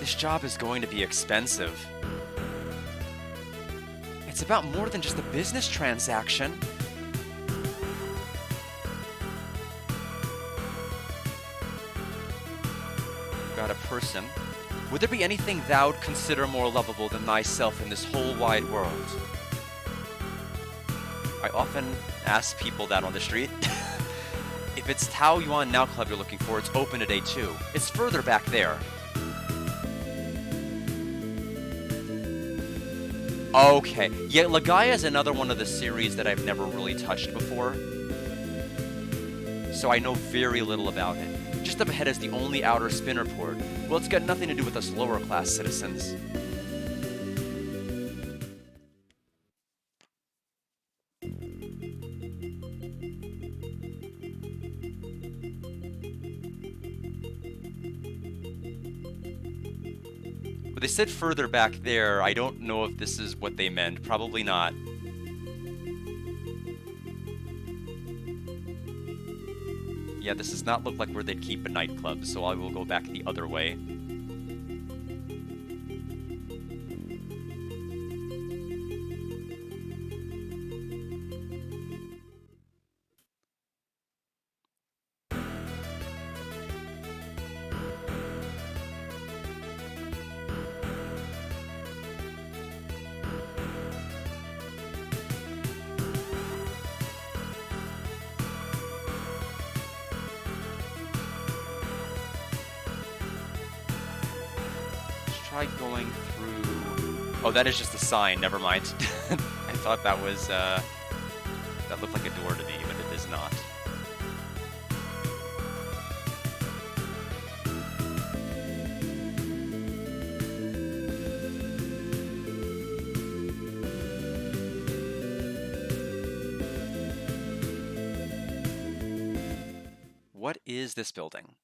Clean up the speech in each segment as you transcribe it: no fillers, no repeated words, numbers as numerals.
This job is going to be expensive. It's about more than just a business transaction. Got a person. Would there be anything thou'd consider more lovable than thyself in this whole wide world? I often ask people that on the street. If it's Tao Yuan Now Club you're looking for, it's open today too. It's further back there. Okay, yeah, Legaia is another one of the series that I've never really touched before. So I know very little about it. Just up ahead is the only outer spinner port. Well, it's got nothing to do with us lower class citizens. But they said further back there. I don't know if this is what they meant. Probably not. Yeah, this does not look like where they'd keep a nightclub, so I will go back the other way. Try going through... Oh, that is just a sign, never mind. I thought that was, that looked like a door to me, but it is not. What is this building?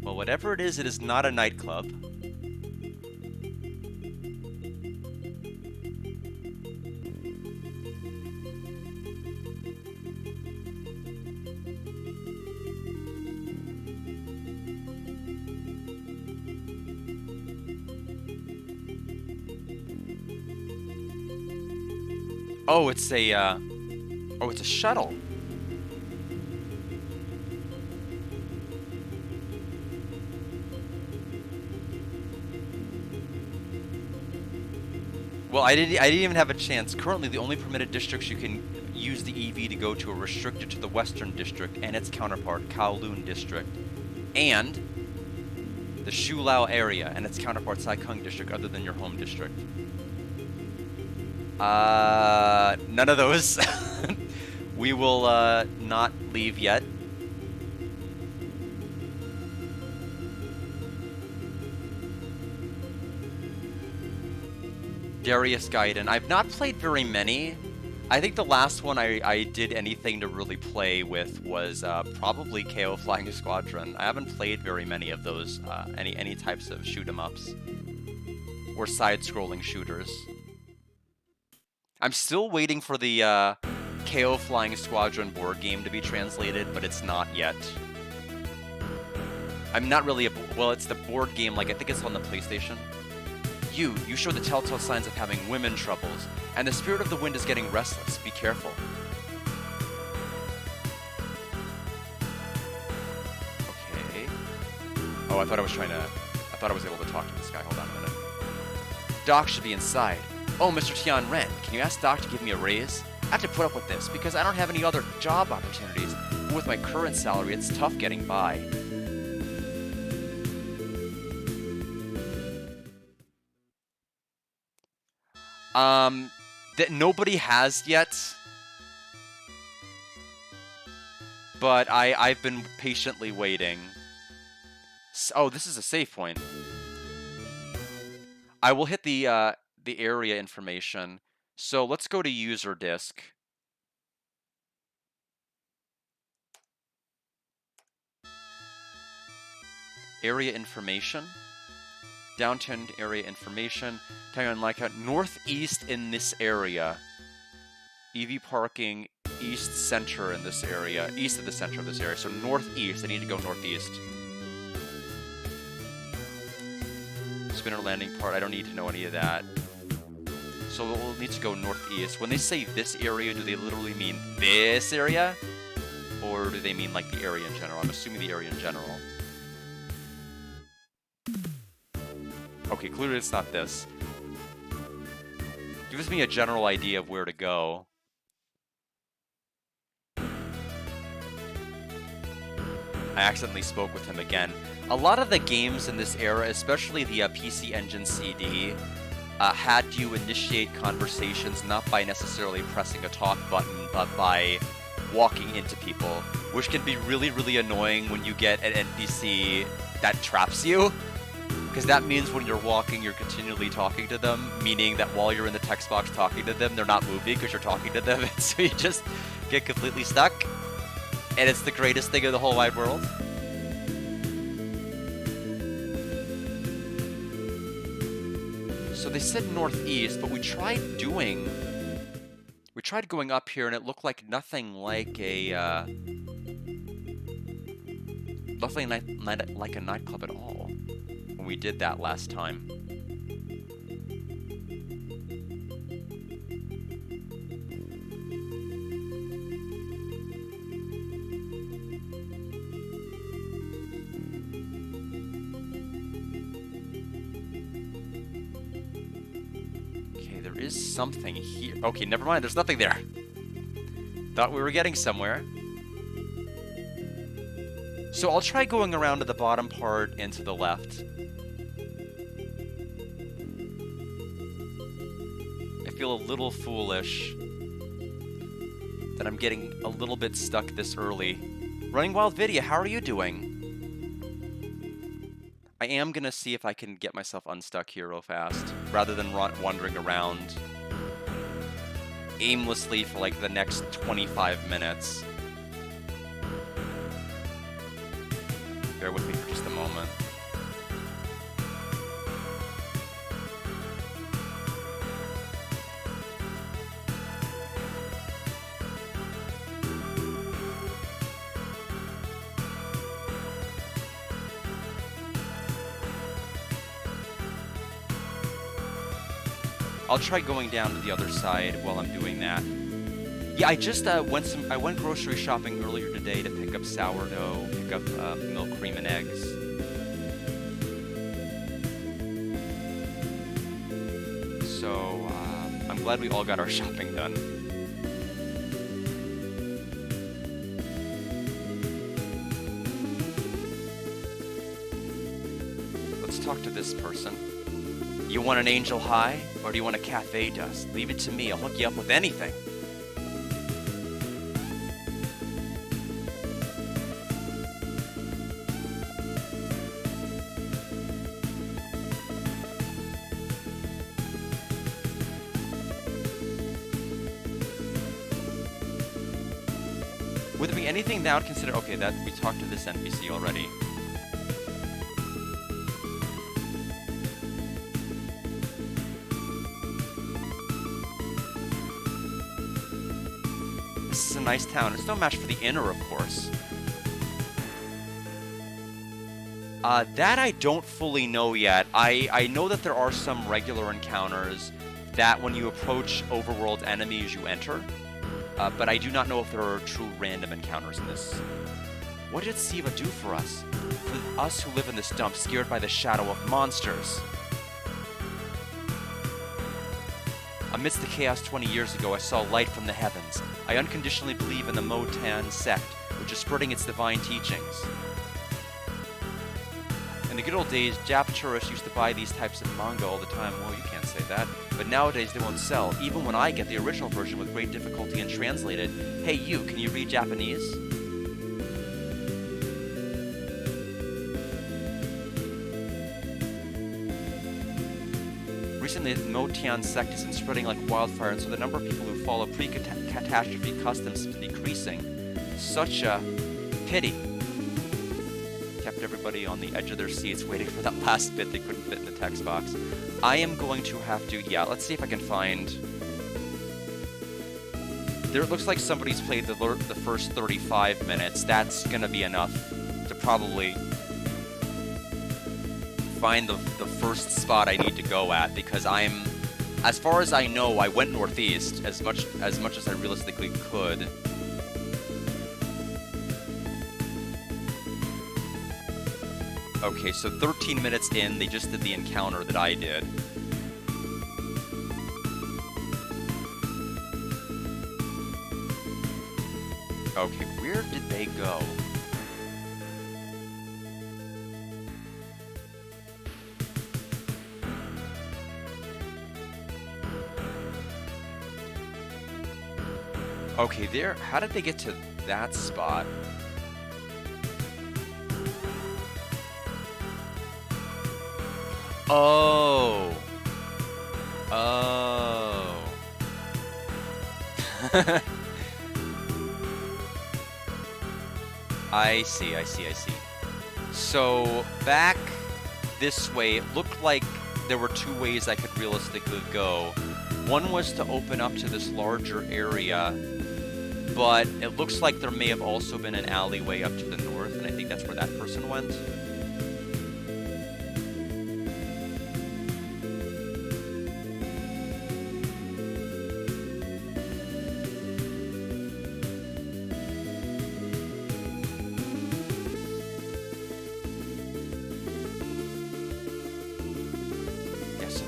Well, whatever it is not a nightclub. Oh, it's a, oh, it's a shuttle. Well, I didn't even have a chance. Currently, the only permitted districts you can use the EV to go to are restricted to the Western District and its counterpart, Kowloon District, and the Shulao area and its counterpart, Saikung District, other than your home district. None of those. We will not leave yet. Darius Gaiden. I've not played very many. I think the last one I did anything to really play with was probably KO Flying Squadron. I haven't played very many of those, any types of shoot-'em-ups or side-scrolling shooters. I'm still waiting for the KO Flying Squadron board game to be translated, but it's not yet. I'm not really well, it's the board game, like I think it's on the PlayStation. You show the telltale signs of having women troubles, and the spirit of the wind is getting restless. Be careful. Okay. Oh, I thought I was able to talk to this guy. Hold on a minute. Doc should be inside. Oh, Mr. Tian Ren, can you ask Doc to give me a raise? I have to put up with this because I don't have any other job opportunities. With my current salary, it's tough getting by. That nobody has yet. But I've been patiently waiting. Oh, this is a save point. I will hit the area information. So let's go to user disk. Area information. Downtown area information. Taiwan Laika, northeast in this area. EV parking, east center in this area, east of the center of this area. So northeast, I need to go northeast. Spinner landing part, I don't need to know any of that. So we'll need to go northeast. When they say this area, do they literally mean this area? Or do they mean like the area in general? I'm assuming the area in general. Okay, clearly it's not this. Gives me a general idea of where to go. I accidentally spoke with him again. A lot of the games in this era, especially the PC Engine CD, had you initiate conversations not by necessarily pressing a talk button, but by walking into people, which can be really, really annoying when you get an NPC that traps you. Because that means when you're walking, you're continually talking to them, meaning that while you're in the text box talking to them, they're not moving because you're talking to them, and so you just get completely stuck. And it's the greatest thing in the whole wide world. So they said northeast, but we tried going up here, and it looked like nothing like a like a nightclub at all when we did that last time. There is something here. Okay, never mind. There's nothing there. Thought we were getting somewhere. So I'll try going around to the bottom part and to the left. I feel a little foolish that I'm getting a little bit stuck this early. Running Wild Vidya, how are you doing? I am gonna see if I can get myself unstuck here real fast, rather than wandering around aimlessly for like the next 25 minutes. Bear with me for just a moment. I'll try going down to the other side while I'm doing that. Yeah, I just I went grocery shopping earlier today to pick up sourdough, pick up milk, cream, and eggs. So I'm glad we all got our shopping done. Let's talk to this person. You want an angel high, or do you want a cafe dust? Leave it to me, I'll hook you up with anything. Would there be anything that I would consider... Okay, that we talked to this NPC already. This is a nice town. It's no match for the inner, of course. That I don't fully know yet. I know that there are some regular encounters that when you approach overworld enemies you enter. But I do not know if there are true random encounters in this. What did Siva do for us? For us who live in this dump, scared by the shadow of monsters. Amidst the chaos 20 years ago, I saw light from the heavens. I unconditionally believe in the Motan sect, which is spreading its divine teachings. In the good old days, Jap tourists used to buy these types of manga all the time. Well, you can't say that. But nowadays they won't sell, even when I get the original version with great difficulty and translated. Hey you, can you read Japanese? Recently, the Motian sect has been spreading like wildfire, and so the number of people who follow pre-catastrophe customs is decreasing. Such a pity. Kept everybody on the edge of their seats waiting for that last bit they couldn't fit in the text box. I am going to have to, yeah, let's see if I can find There it looks like somebody's played the first 35 minutes. That's gonna be enough to probably find the first spot I need to go at, because as far as I know, I went northeast as much as I realistically could. Okay, so 13 minutes in, they just did the encounter that I did. Okay, where did they go? Okay, how did they get to that spot? Oh. Oh. I see. So, back this way, it looked like there were two ways I could realistically go. One was to open up to this larger area, but it looks like there may have also been an alleyway up to the north, and I think that's where that person went.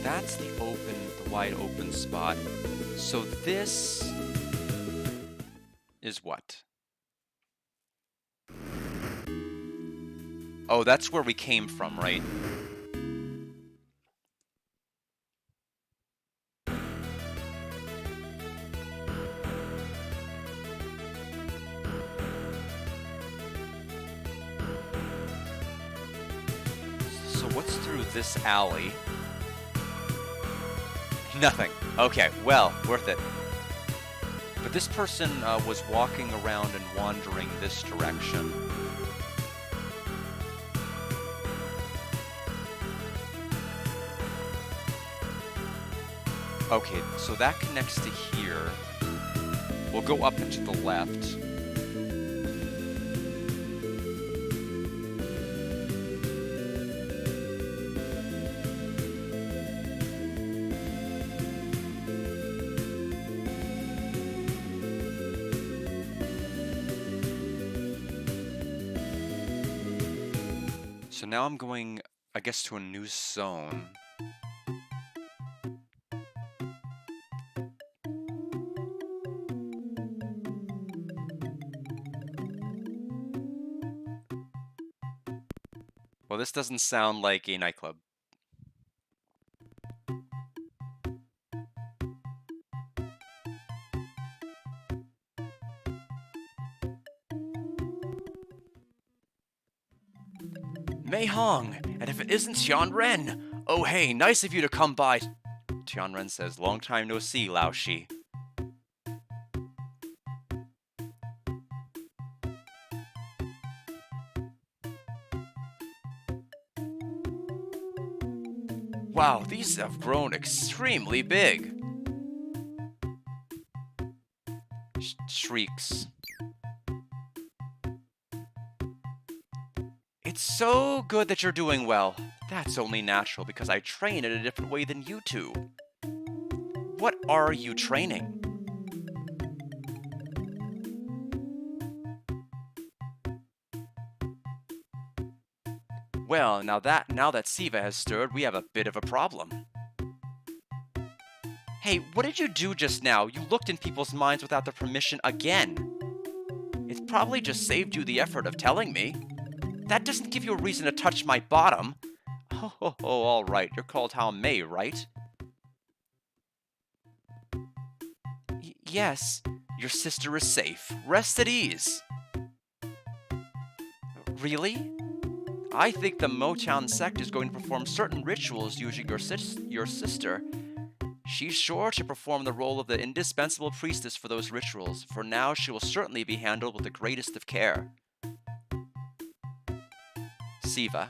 That's the wide open spot. So this is what? Oh, that's where we came from, right? So what's through this alley? Nothing. Okay, well, worth it. But this person was walking around and wandering this direction. Okay, so that connects to here. We'll go up and to the left. So now I'm going, I guess, to a new zone. Well, this doesn't sound like a nightclub. Mei Hong, and if it isn't Tianren! Oh hey, nice of you to come by. Tianren says, long time no see, Lao Shi. Wow, these have grown extremely big. Shrieks. It's so good that you're doing well. That's only natural because I train in a different way than you two. What are you training? Well, now that Siva has stirred, we have a bit of a problem. Hey, what did you do just now? You looked in people's minds without their permission again. It's probably just saved you the effort of telling me. That doesn't give you a reason to touch my bottom. Oh, all right. You're called Hao Mei, right? Yes. Your sister is safe. Rest at ease. Really? I think the Motown sect is going to perform certain rituals using your sister. She's sure to perform the role of the indispensable priestess for those rituals. For now, she will certainly be handled with the greatest of care. Siva.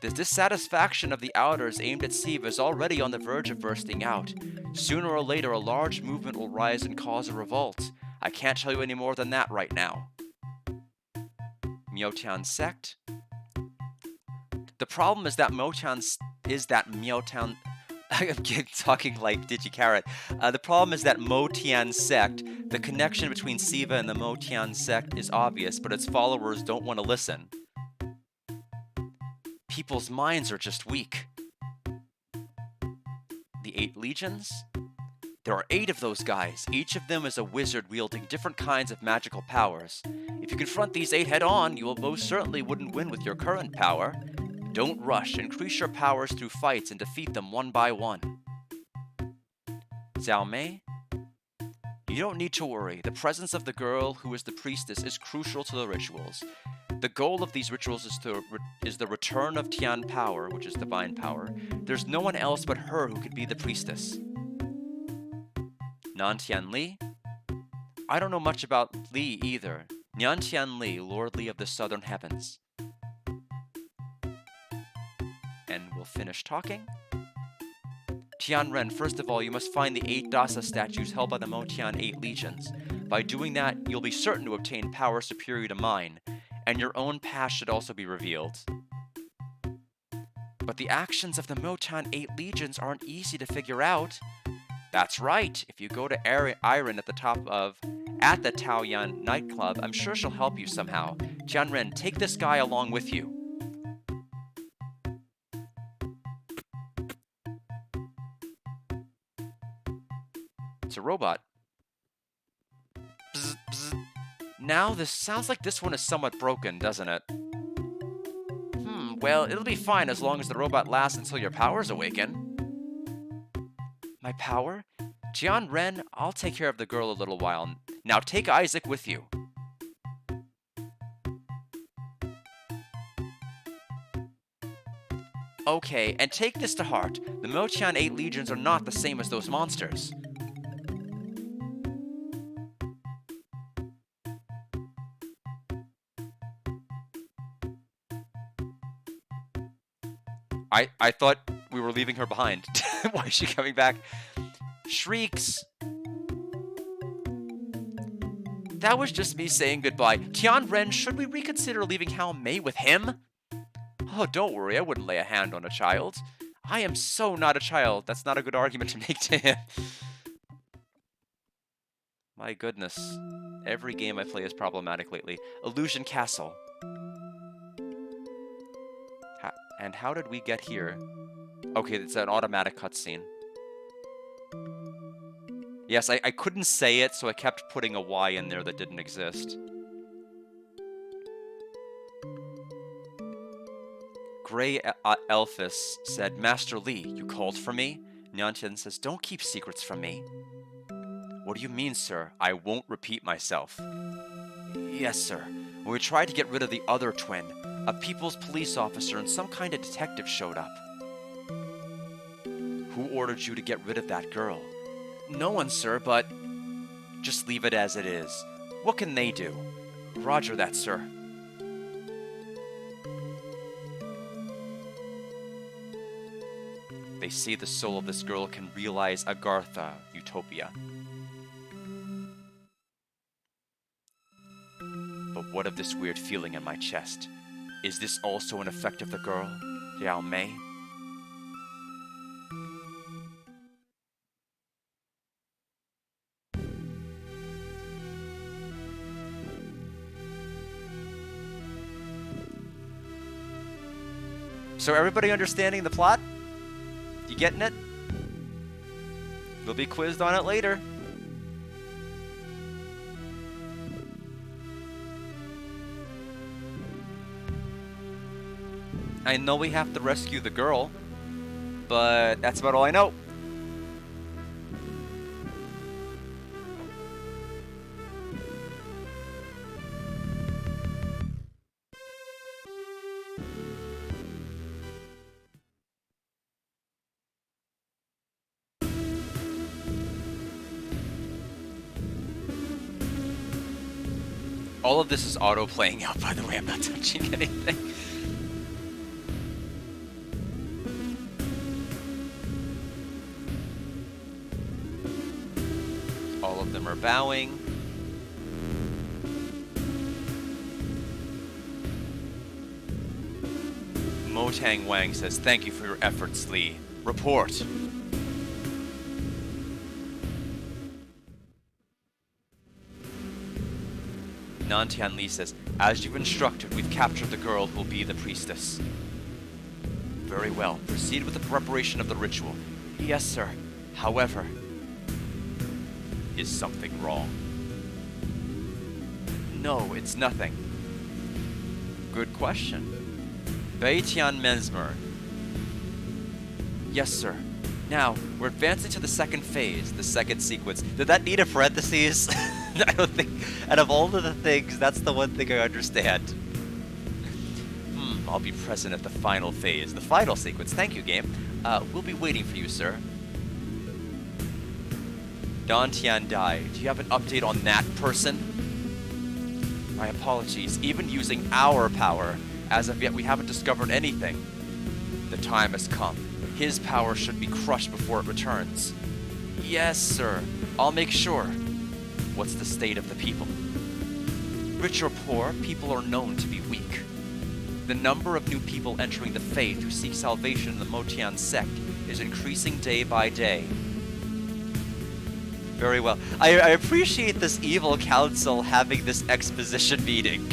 The dissatisfaction of the outers aimed at Siva is already on the verge of bursting out. Sooner or later, a large movement will rise and cause a revolt. I can't tell you any more than that right now. Miaotian sect. The problem is that Miaotian... I'm talking like DigiCarrot. The problem is that Motian sect, the connection between Siva and the Motian sect is obvious, but its followers don't want to listen. People's minds are just weak. The 8 legions? There are 8 of those guys. Each of them is a wizard wielding different kinds of magical powers. If you confront these 8 head-on, you will most certainly wouldn't win with your current power. Don't rush. Increase your powers through fights and defeat them one by one. Xiao Mei? You don't need to worry. The presence of the girl who is the priestess is crucial to the rituals. The goal of these rituals is the return of Tian power, which is divine power. There's no one else but her who could be the priestess. Nantian Li? I don't know much about Li either. Niantian Li, Lord Li of the Southern Heavens. And we'll finish talking. Tianren, first of all, you must find the 8 Dasa statues held by the Motian 8 legions. By doing that, you'll be certain to obtain power superior to mine, and your own past should also be revealed. But the actions of the Motian 8 legions aren't easy to figure out. That's right. If you go to Iron at the Taoyuan nightclub, I'm sure she'll help you somehow. Tianren, take this guy along with you. It's a robot. Bzz, bzz. Now, this sounds like this one is somewhat broken, doesn't it? Well, it'll be fine as long as the robot lasts until your powers awaken. My power? Tianren, I'll take care of the girl a little while. Now take Isaac with you. Okay, and take this to heart. The Motian 8 legions are not the same as those monsters. I thought we were leaving her behind. Why is she coming back? Shrieks. That was just me saying goodbye. Tianren, should we reconsider leaving Hao Mei with him? Oh, don't worry, I wouldn't lay a hand on a child. I am so not a child. That's not a good argument to make to him. My goodness. Every game I play is problematic lately. Illusion Castle. And how did we get here? Okay, it's an automatic cutscene. Yes, I couldn't say it, so I kept putting a Y in there that didn't exist. Grey Elphus said, Master Li, you called for me? Niantian says, don't keep secrets from me. What do you mean, sir? I won't repeat myself. Yes, sir. When we tried to get rid of the other twin, a people's police officer and some kind of detective showed up. Who ordered you to get rid of that girl? No one, sir, but... Just leave it as it is. What can they do? Roger that, sir. They say the soul of this girl can realize Agartha utopia. But what of this weird feeling in my chest? Is this also an effect of the girl, Yao Mei? So everybody understanding the plot? You getting it? You'll be quizzed on it later. I know we have to rescue the girl, but that's about all I know. All of this is auto-playing out, by the way. I'm not touching anything. All of them are bowing. Motang Wang says, "Thank you for your efforts, Li. Report." Nantian Li says, "As you've instructed, we've captured the girl who'll be the priestess." "Very well. Proceed with the preparation of the ritual." "Yes, sir. However..." "Is something wrong?" "No, it's nothing." "Good question." Baitian Mesmer. "Yes, sir. Now, we're advancing to the second phase, the second sequence." Did that need a parentheses? I don't think... Out of all of the things, that's the one thing I understand. I'll be present at the final phase, the final sequence. Thank you, game. We'll be waiting for you, sir. Don Tian Dai, do you have an update on that person? My apologies. Even using our power, as of yet we haven't discovered anything. The time has come. His power should be crushed before it returns. Yes, sir. I'll make sure. What's the state of the people? Rich or poor, people are known to be weak. The number of new people entering the faith who seek salvation in the Motian sect is increasing day by day. Very well. I appreciate this evil council having this exposition meeting.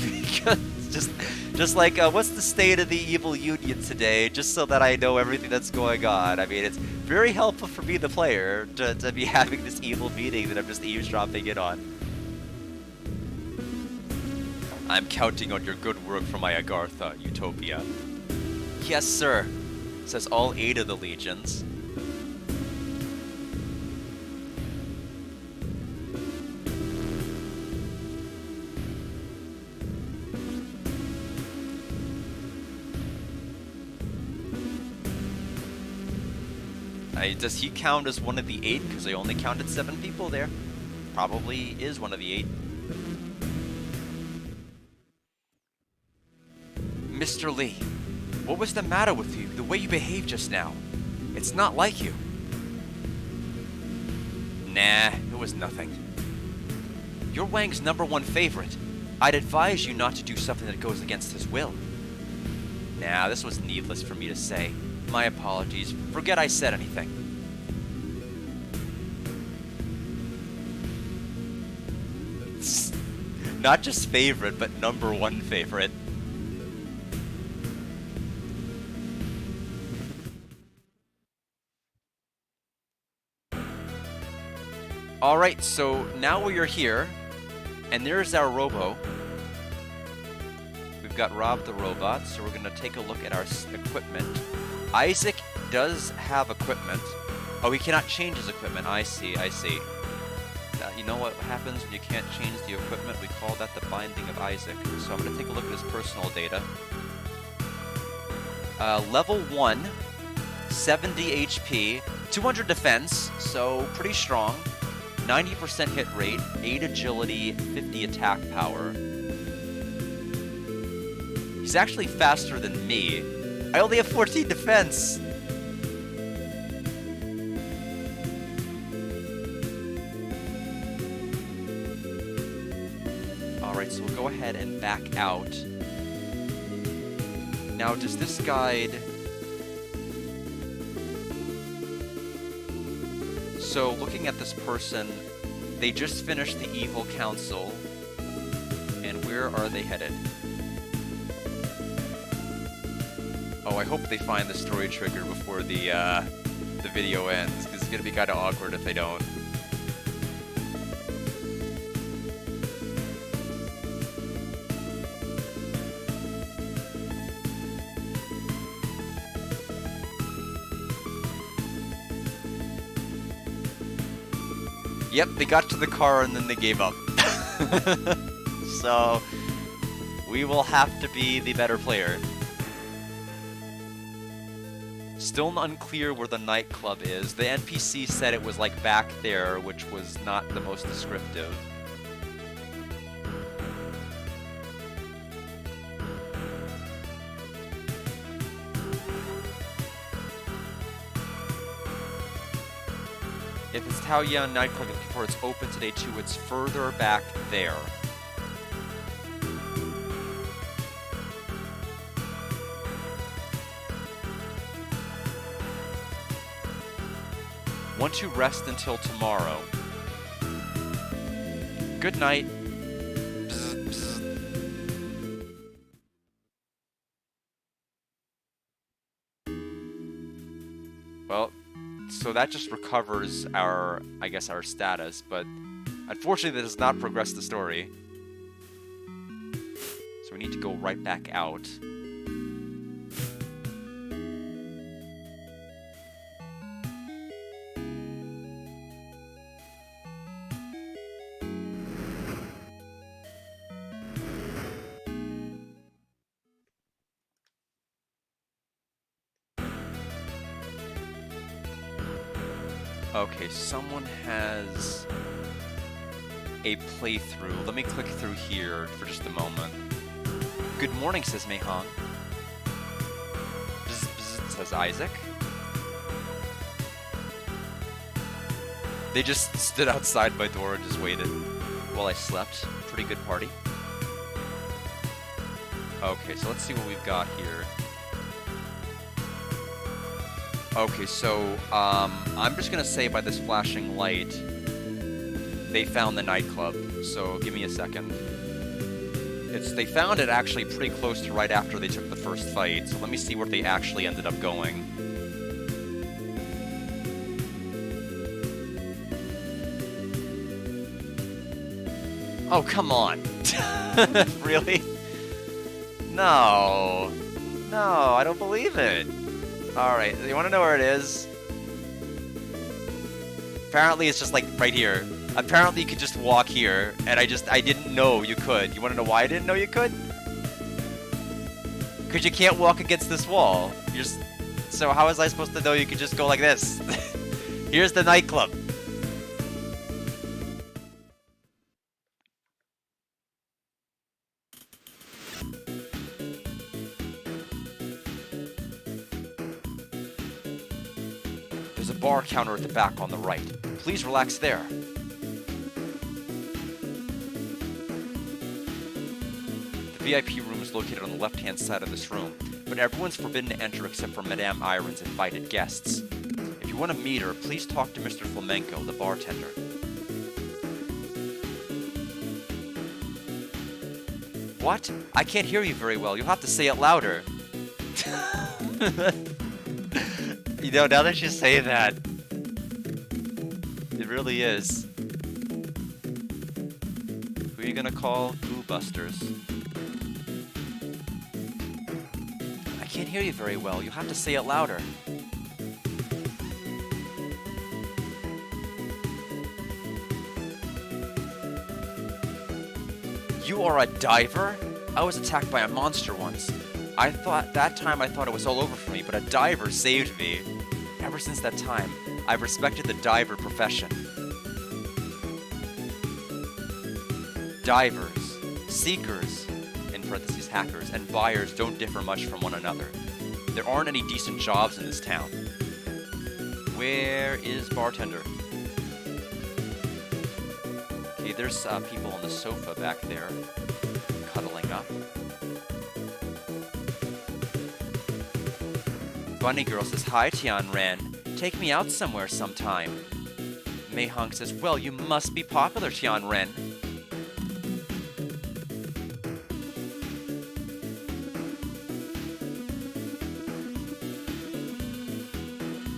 just like, what's the state of the evil union today? Just so that I know everything that's going on. I mean, it's very helpful for me, the player, to be having this evil meeting that I'm just eavesdropping in on. I'm counting on your good work for my Agartha, Utopia. Yes, sir, says all 8 of the legions. Does he count as one of the 8? Because I only counted 7 people there. Probably is one of the 8. Mr. Li, what was the matter with you? The way you behaved just now. It's not like you. Nah, it was nothing. You're Wang's #1 favorite. I'd advise you not to do something that goes against his will. Nah, this was needless for me to say. My apologies. Forget I said anything. Not just favorite, but #1 favorite. Alright, so now we are here, and there's our robo. We've got Rob the robot, so we're going to take a look at our equipment. Isaac does have equipment. Oh, he cannot change his equipment. I see, I see. You know what happens when you can't change the equipment? We call that the binding of Isaac. So I'm going to take a look at his personal data. Level 1, 70 HP, 200 defense, so pretty strong. 90% hit rate, 8 agility, 50 attack power. He's actually faster than me. I only have 14 defense! Alright, so we'll go ahead and back out. Now, does this guide... So, looking at this person, they just finished the Evil Council, and where are they headed? Oh, I hope they find the story trigger before the video ends, because it's gonna be kind of awkward if they don't. Yep, they got to the car and then they gave up. So, we will have to be the better player. Still unclear where the nightclub is. The NPC said it was like back there, which was not the most descriptive. If This Taoyuan nightclub you're looking for, it's open today too. It's further back there. Want to rest until tomorrow. Good night. Bzz, bzz. Well, so that just recovers our, I guess, our status, but unfortunately that does not progress the story. So we need to go right back out. Okay, someone has a playthrough. Let me click through here for just a moment. Good morning, says Mei-hong. Bzz, bzz, says Isaac. They just stood outside my door and just waited while I slept. Pretty good party. Okay, so let's see what we've got here. Okay, so, I'm just gonna say by this flashing light, they found the nightclub, so give me a second. They found it actually pretty close to right after they took the first fight, so let me see where they actually ended up going. Oh, come on! Really? No! No, I don't believe it! Alright, you wanna know where it is? Apparently it's just like right here. Apparently you could just walk here, and I didn't know you could. You wanna know why I didn't know you could? Cause you can't walk against this wall. So how was I supposed to know you could just go like this? Here's the nightclub. There's a bar counter at the back on the right. Please relax there. The VIP room is located on the left-hand side of this room, but everyone's forbidden to enter except for Madame Iron's invited guests. If you want to meet her, please talk to Mr. Flamenco, the bartender. What? I can't hear you very well. You'll have to say it louder. You know, now that you say that, it really is. Who are you gonna call? Goo Busters. I can't hear you very well. You'll have to say it louder. You are a diver? I was attacked by a monster once. I thought it was all over for me, but a diver saved me. Ever since that time, I've respected the diver profession. Divers, seekers, in parentheses hackers, and buyers don't differ much from one another. There aren't any decent jobs in this town. Where is bartender? Okay, there's people on the sofa back there, cuddling up. Bunny Girl says, hi, Tianren. Take me out somewhere sometime. Mei-hong says, well, you must be popular, Tianren.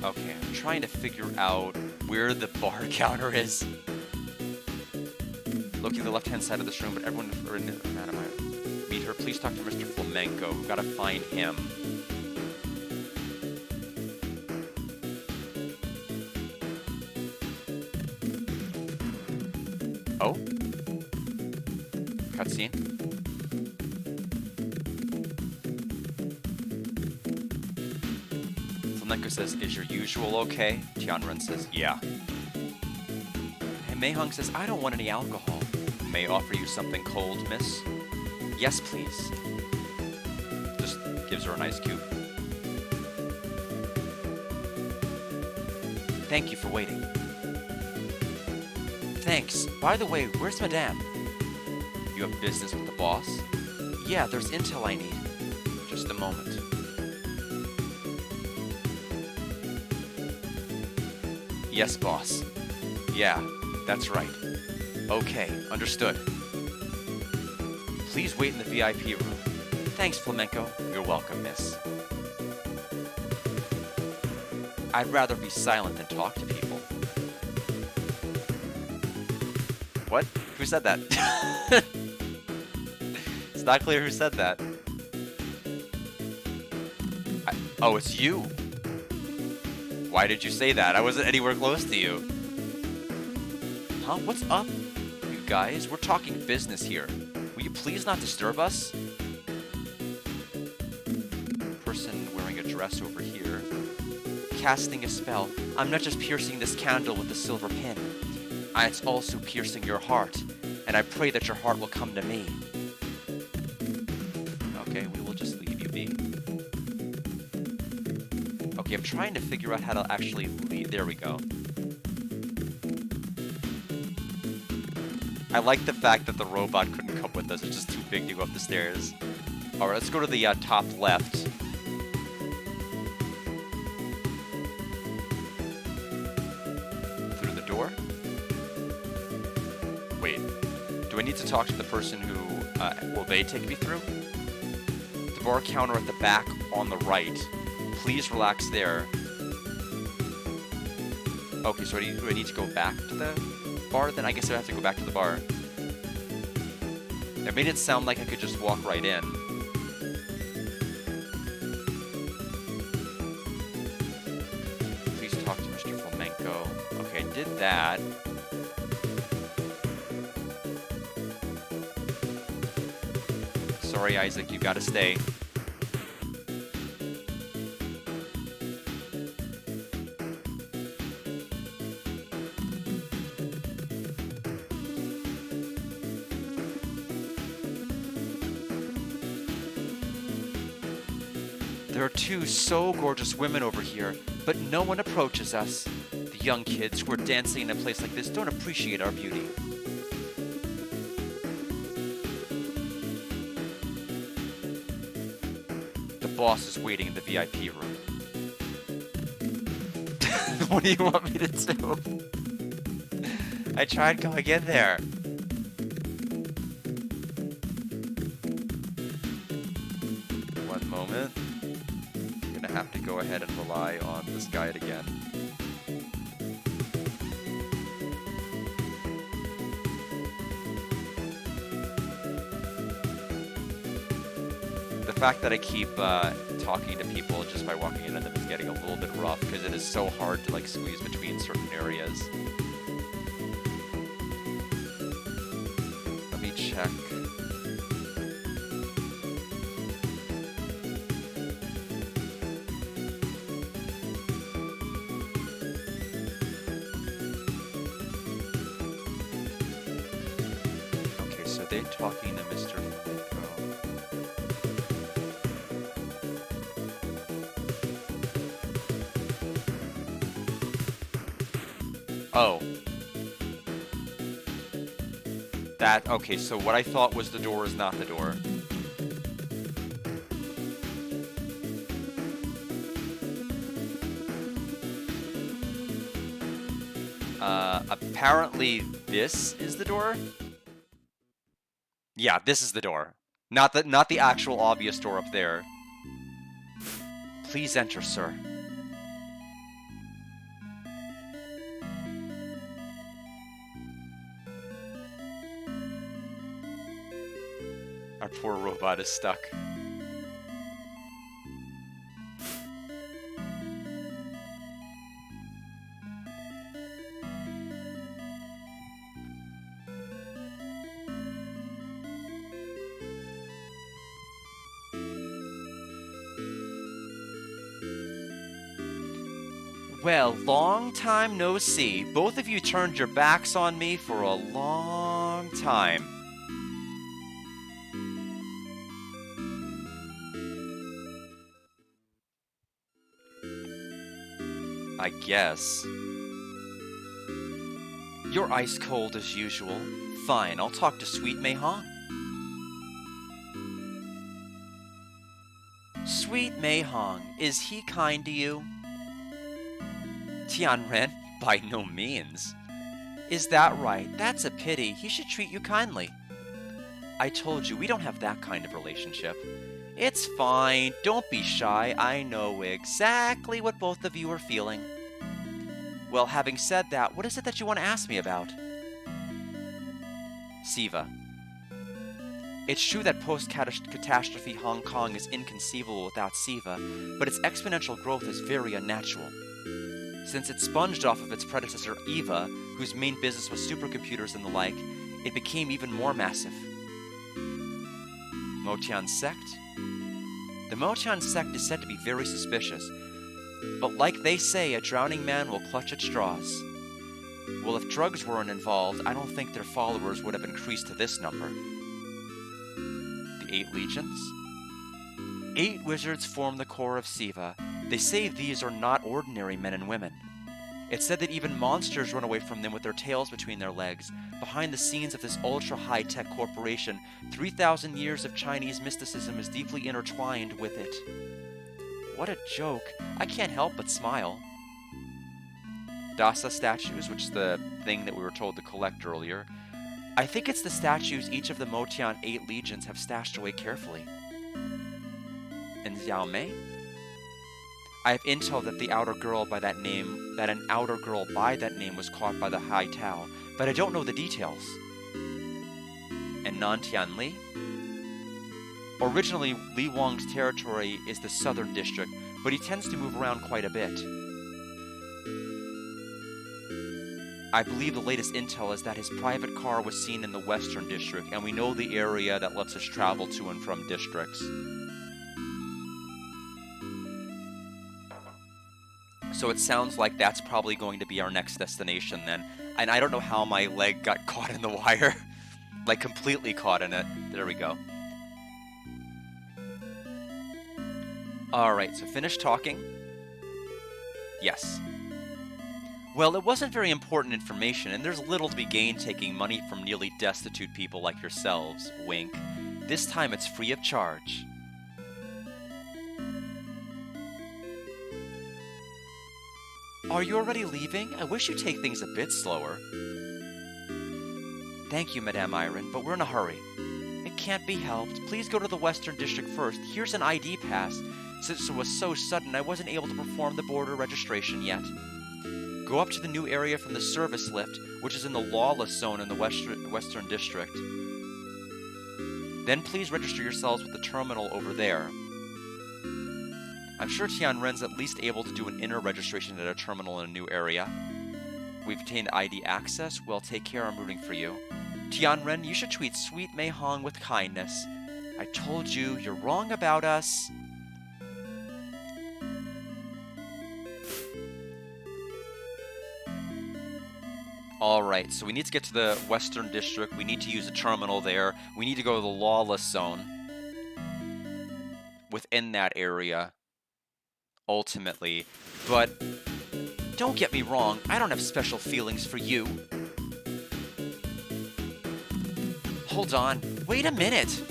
Okay, I'm trying to figure out where the bar counter is. Looking at the left-hand side of this room, but everyone... Meet her. Please talk to Mr. Flamenco. We've got to find him. Oh? Cutscene? Flamenco says, is your usual okay? Tianren says, yeah. And Mei-hong says, I don't want any alcohol. May I offer you something cold, miss? Yes, please. Just gives her an ice cube. Thank you for waiting. Thanks. By the way, where's Madame? You have business with the boss? Yeah, there's intel I need. Just a moment. Yes, boss. Yeah, that's right. Okay, understood. Please wait in the VIP room. Thanks, Flamenco. You're welcome, miss. I'd rather be silent than talk to people. What? Who said that? It's not clear who said that. Oh, it's you. Why did you say that? I wasn't anywhere close to you. Huh? What's up? You guys, we're talking business here. Will you please not disturb us? Person wearing a dress over here. Casting a spell. I'm not just piercing this candle with a silver pin. It's also piercing your heart. And I pray that your heart will come to me. Okay, we will just leave you be. Okay, I'm trying to figure out how to actually leave. There we go. I like the fact that the robot couldn't come with us. It's just too big to go up the stairs. Alright, let's go to the top left. Through the door? Wait. Do I need to talk to the person who... will they take me through? The bar counter at the back on the right. Please relax there. Okay, so do I need to go back to the bar? Then I guess I have to go back to the bar. It made it sound like I could just walk right in. Please talk to Mr. Flamenco. Okay, I did that. Sorry, Isaac, you gotta stay. There are two so gorgeous women over here, but no one approaches us. The young kids who are dancing in a place like this don't appreciate our beauty. The boss is waiting in the VIP room. What do you want me to do? I tried going in there. One moment. Have to go ahead and rely on this guide again. The fact that I keep talking to people just by walking into them is getting a little bit rough because it is so hard to like squeeze between certain areas. Let me check. They're talking to Mr. Flamenco. Oh. That, okay, so what I thought was the door is not the door. Apparently this is the door? Yeah, this is the door. Not the actual obvious door up there. Please enter, sir. Our poor robot is stuck. Well, long time no see. Both of you turned your backs on me for a long time. I guess. You're ice cold as usual. Fine, I'll talk to Sweet Mei Hong. Sweet Mei Hong, is he kind to you? Tianren, by no means. Is that right? That's a pity. He should treat you kindly. I told you, we don't have that kind of relationship. It's fine. Don't be shy. I know exactly what both of you are feeling. Well, having said that, what is it that you want to ask me about? Siva. It's true that post-catastrophe Hong Kong is inconceivable without Siva, but its exponential growth is very unnatural. Since it sponged off of its predecessor Eva, whose main business was supercomputers and the like, it became even more massive. Motian sect? The Motian sect is said to be very suspicious, but like they say, a drowning man will clutch at straws. Well, if drugs weren't involved, I don't think their followers would have increased to this number. The 8 legions? 8 wizards form the core of Siva. They say these are not ordinary men and women. It's said that even monsters run away from them with their tails between their legs. Behind the scenes of this ultra-high-tech corporation, 3,000 years of Chinese mysticism is deeply intertwined with it. What a joke. I can't help but smile. Dasa statues, which is the thing that we were told to collect earlier. I think it's the statues each of the Motian 8 legions have stashed away carefully. And Xiao Mei? I have intel that an outer girl by that name was caught by the Hai Tao, but I don't know the details. And Nan Tianli? Originally, Li Wang's territory is the southern district, but he tends to move around quite a bit. I believe the latest intel is that his private car was seen in the western district, and we know the area that lets us travel to and from districts. So it sounds like that's probably going to be our next destination then. And I don't know how my leg got caught in the wire. Like completely caught in it. There we go. Alright, so finish talking. Yes. Well, it wasn't very important information, and there's little to be gained taking money from nearly destitute people like yourselves. Wink. This time it's free of charge. Are you already leaving? I wish you'd take things a bit slower. Thank you, Madame Iron, but we're in a hurry. It can't be helped. Please go to the Western District first. Here's an ID pass. Since it was so sudden, I wasn't able to perform the border registration yet. Go up to the new area from the service lift, which is in the lawless zone in the Western District. Then please register yourselves with the terminal over there. I'm sure Tianren's at least able to do an inner registration at a terminal in a new area. We've obtained ID access. Well, take care, I'm rooting for you. Tianren, you should treat Sweet Mei Hong with kindness. I told you, you're wrong about us. Alright, so we need to get to the Western District. We need to use a terminal there. We need to go to the lawless zone. Within that area. Ultimately. But don't get me wrong, I don't have special feelings for you. Hold on. Wait a minute.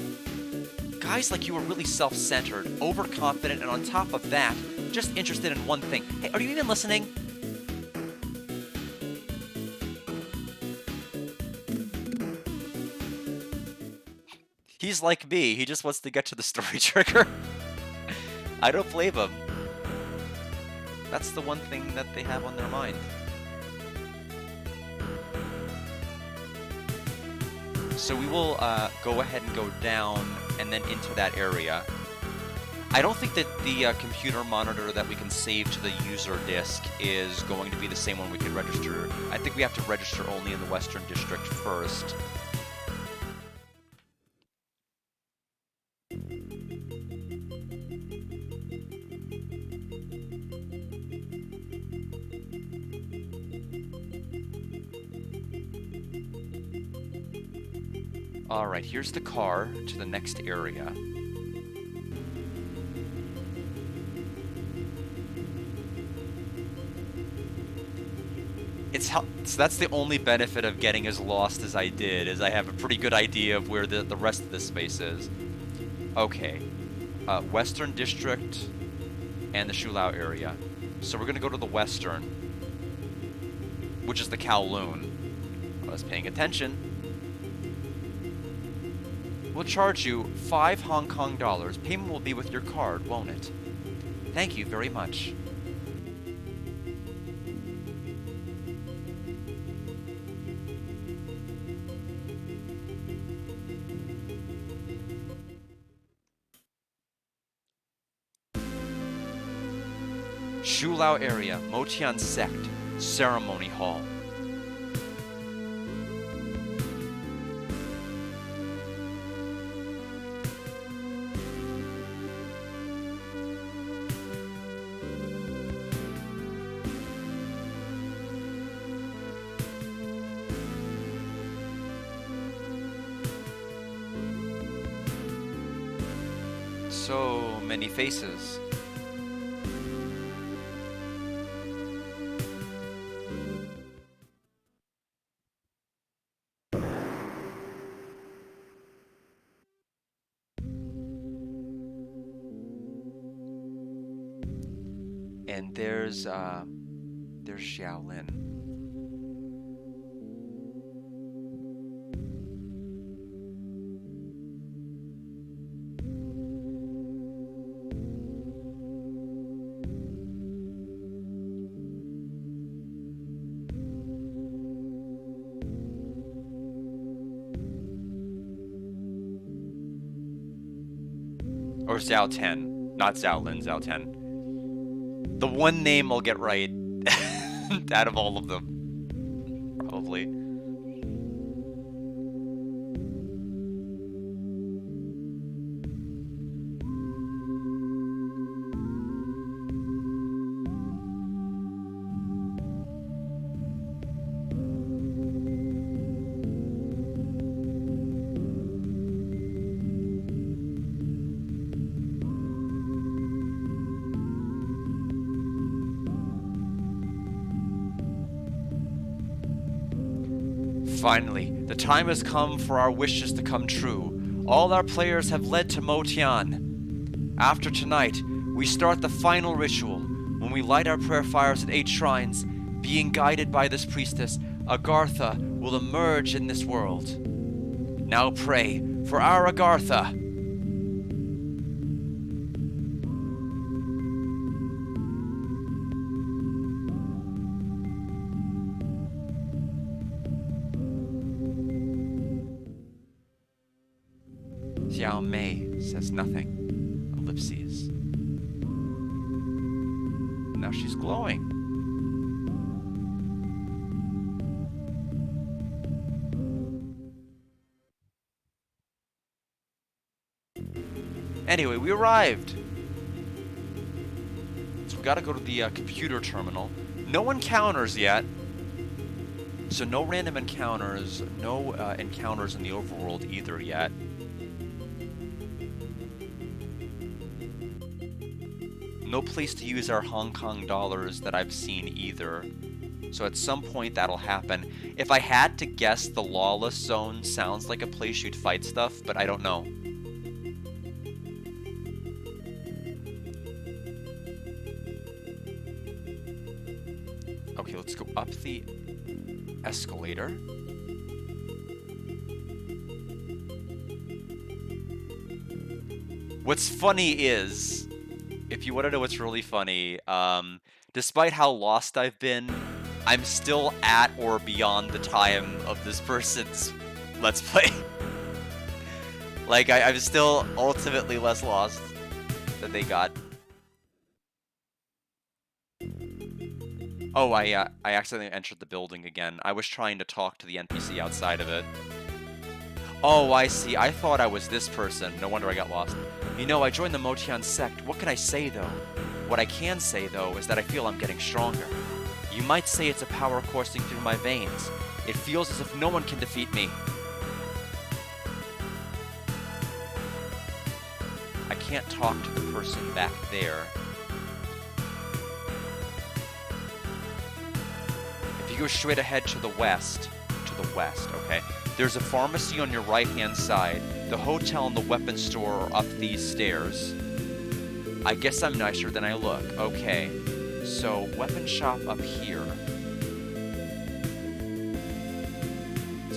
Guys like you are really self-centered, overconfident, and on top of that, just interested in one thing. Hey, are you even listening? He's like me. He just wants to get to the story trigger. I don't blame him. That's the one thing that they have on their mind. So we will go ahead and go down and then into that area. I don't think that the computer monitor that we can save to the user disk is going to be the same one we can register. I think we have to register only in the Western District first. Alright, here's the car to the next area. It's So that's the only benefit of getting as lost as I did, is I have a pretty good idea of where the rest of this space is. Okay. Western District and the Shulao area. So we're gonna go to the Western, which is the Kowloon. I was paying attention. We'll charge you 5 Hong Kong dollars. Payment will be with your card, won't it? Thank you very much. Shulao area, Motian Sect, Ceremony Hall. So many faces. And there's Xiaolin. Or Xiao Ten, not Xiaolin, Xiao Ten. The one name I'll get right out of all of them, probably. Finally, the time has come for our wishes to come true. All our players have led to Motian. After tonight, we start the final ritual. When we light our prayer fires at 8 shrines, being guided by this priestess, Agartha will emerge in this world. Now pray for our Agartha. Xiao Mei says nothing. Ellipses. Now she's glowing. Anyway, we arrived. So we gotta go to the computer terminal. No encounters yet. So no random encounters. No encounters in the overworld either yet. No place to use our Hong Kong dollars that I've seen either. So at some point that'll happen. If I had to guess, the Lawless Zone sounds like a place you'd fight stuff, but I don't know. Okay, let's go up the escalator. What's funny is, if you want to know what's really funny, despite how lost I've been, I'm still at or beyond the time of this person's Let's Play. Like, I'm still ultimately less lost than they got. Oh, I accidentally entered the building again. I was trying to talk to the NPC outside of it. Oh, I see. I thought I was this person. No wonder I got lost. You know, I joined the Motian sect. What can I say, though? What I can say, though, is that I feel I'm getting stronger. You might say it's a power coursing through my veins. It feels as if no one can defeat me. I can't talk to the person back there. If you go straight ahead to the west, okay, there's a pharmacy on your right-hand side. The hotel and the weapons store are up these stairs. I guess I'm nicer than I look. Okay, so weapon shop up here.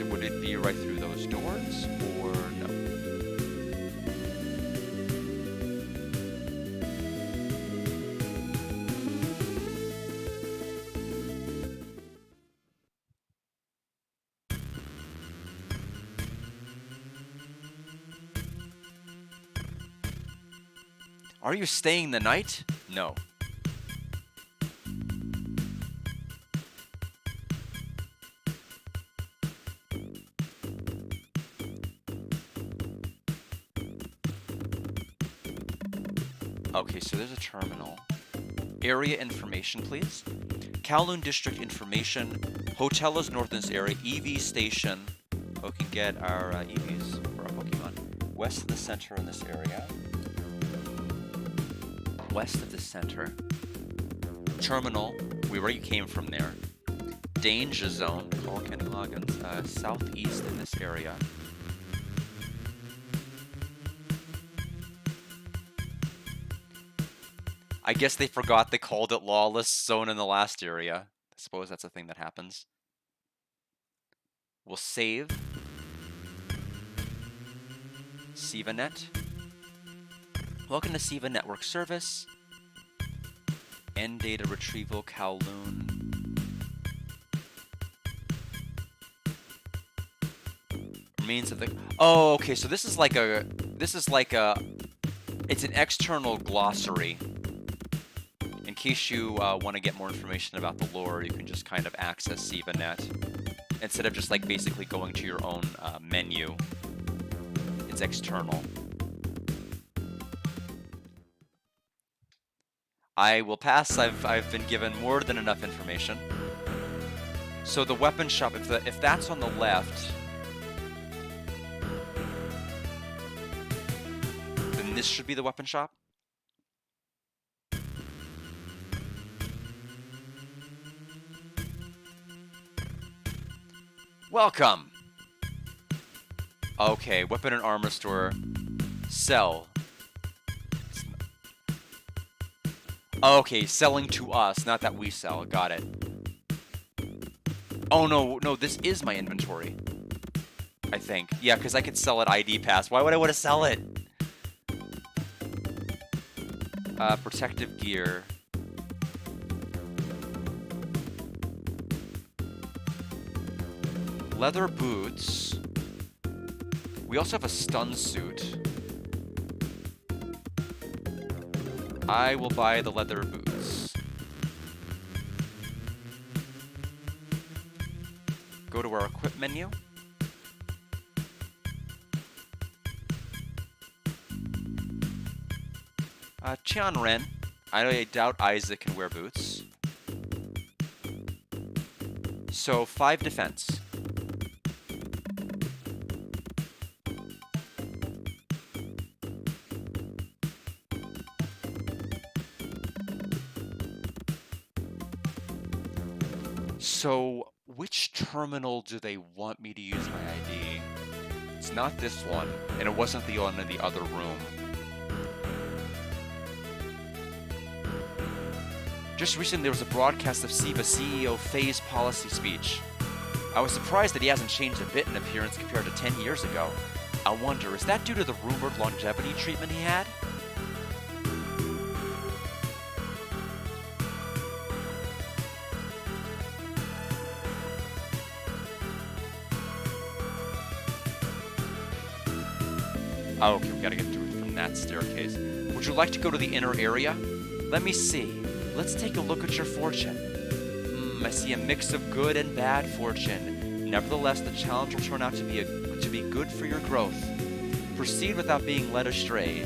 Would it be right through those doors, or no? Are you staying the night? No. Okay, so there's a terminal. Area information, please. Kowloon District information. Hotel is north in this area. EV station. We can get our EVs for our Pokemon. West of the center in this area. West of the center. Terminal. We already came from there. Danger zone. Call Kenny Loggins. Southeast in this area. I guess they forgot they called it Lawless Zone in the last area. I suppose that's a thing that happens. We'll save. SivaNet. Welcome to Siva Network Service. End data retrieval, Kowloon. Remains of the... Oh, okay, so this is like a... It's an external glossary. In case you want to get more information about the lore, you can just kind of access SivaNet. Instead of just like basically going to your own menu. It's external. I will pass. I've been given more than enough information. So the weapon shop, if that's on the left, then this should be the weapon shop. Welcome! Okay, weapon and armor store. Sell. Okay, selling to us, not that we sell. Got it. Oh, no, this is my inventory. I think. Yeah, because I could sell it ID pass. Why would I want to sell it? Protective gear. Leather boots. We also have a stun suit. I will buy the leather boots. Go to our equip menu. Tianren. I doubt Isaac can wear boots. So 5 defense. So, which terminal do they want me to use my ID? It's not this one, and it wasn't the one in the other room. Just recently there was a broadcast of Siva CEO Faye's policy speech. I was surprised that he hasn't changed a bit in appearance compared to 10 years ago. I wonder, is that due to the rumored longevity treatment he had? Oh, okay, we gotta get through from that staircase. Would you like to go to the inner area? Let me see. Let's take a look at your fortune. I see a mix of good and bad fortune. Nevertheless, the challenge will turn out to be good for your growth. Proceed without being led astray.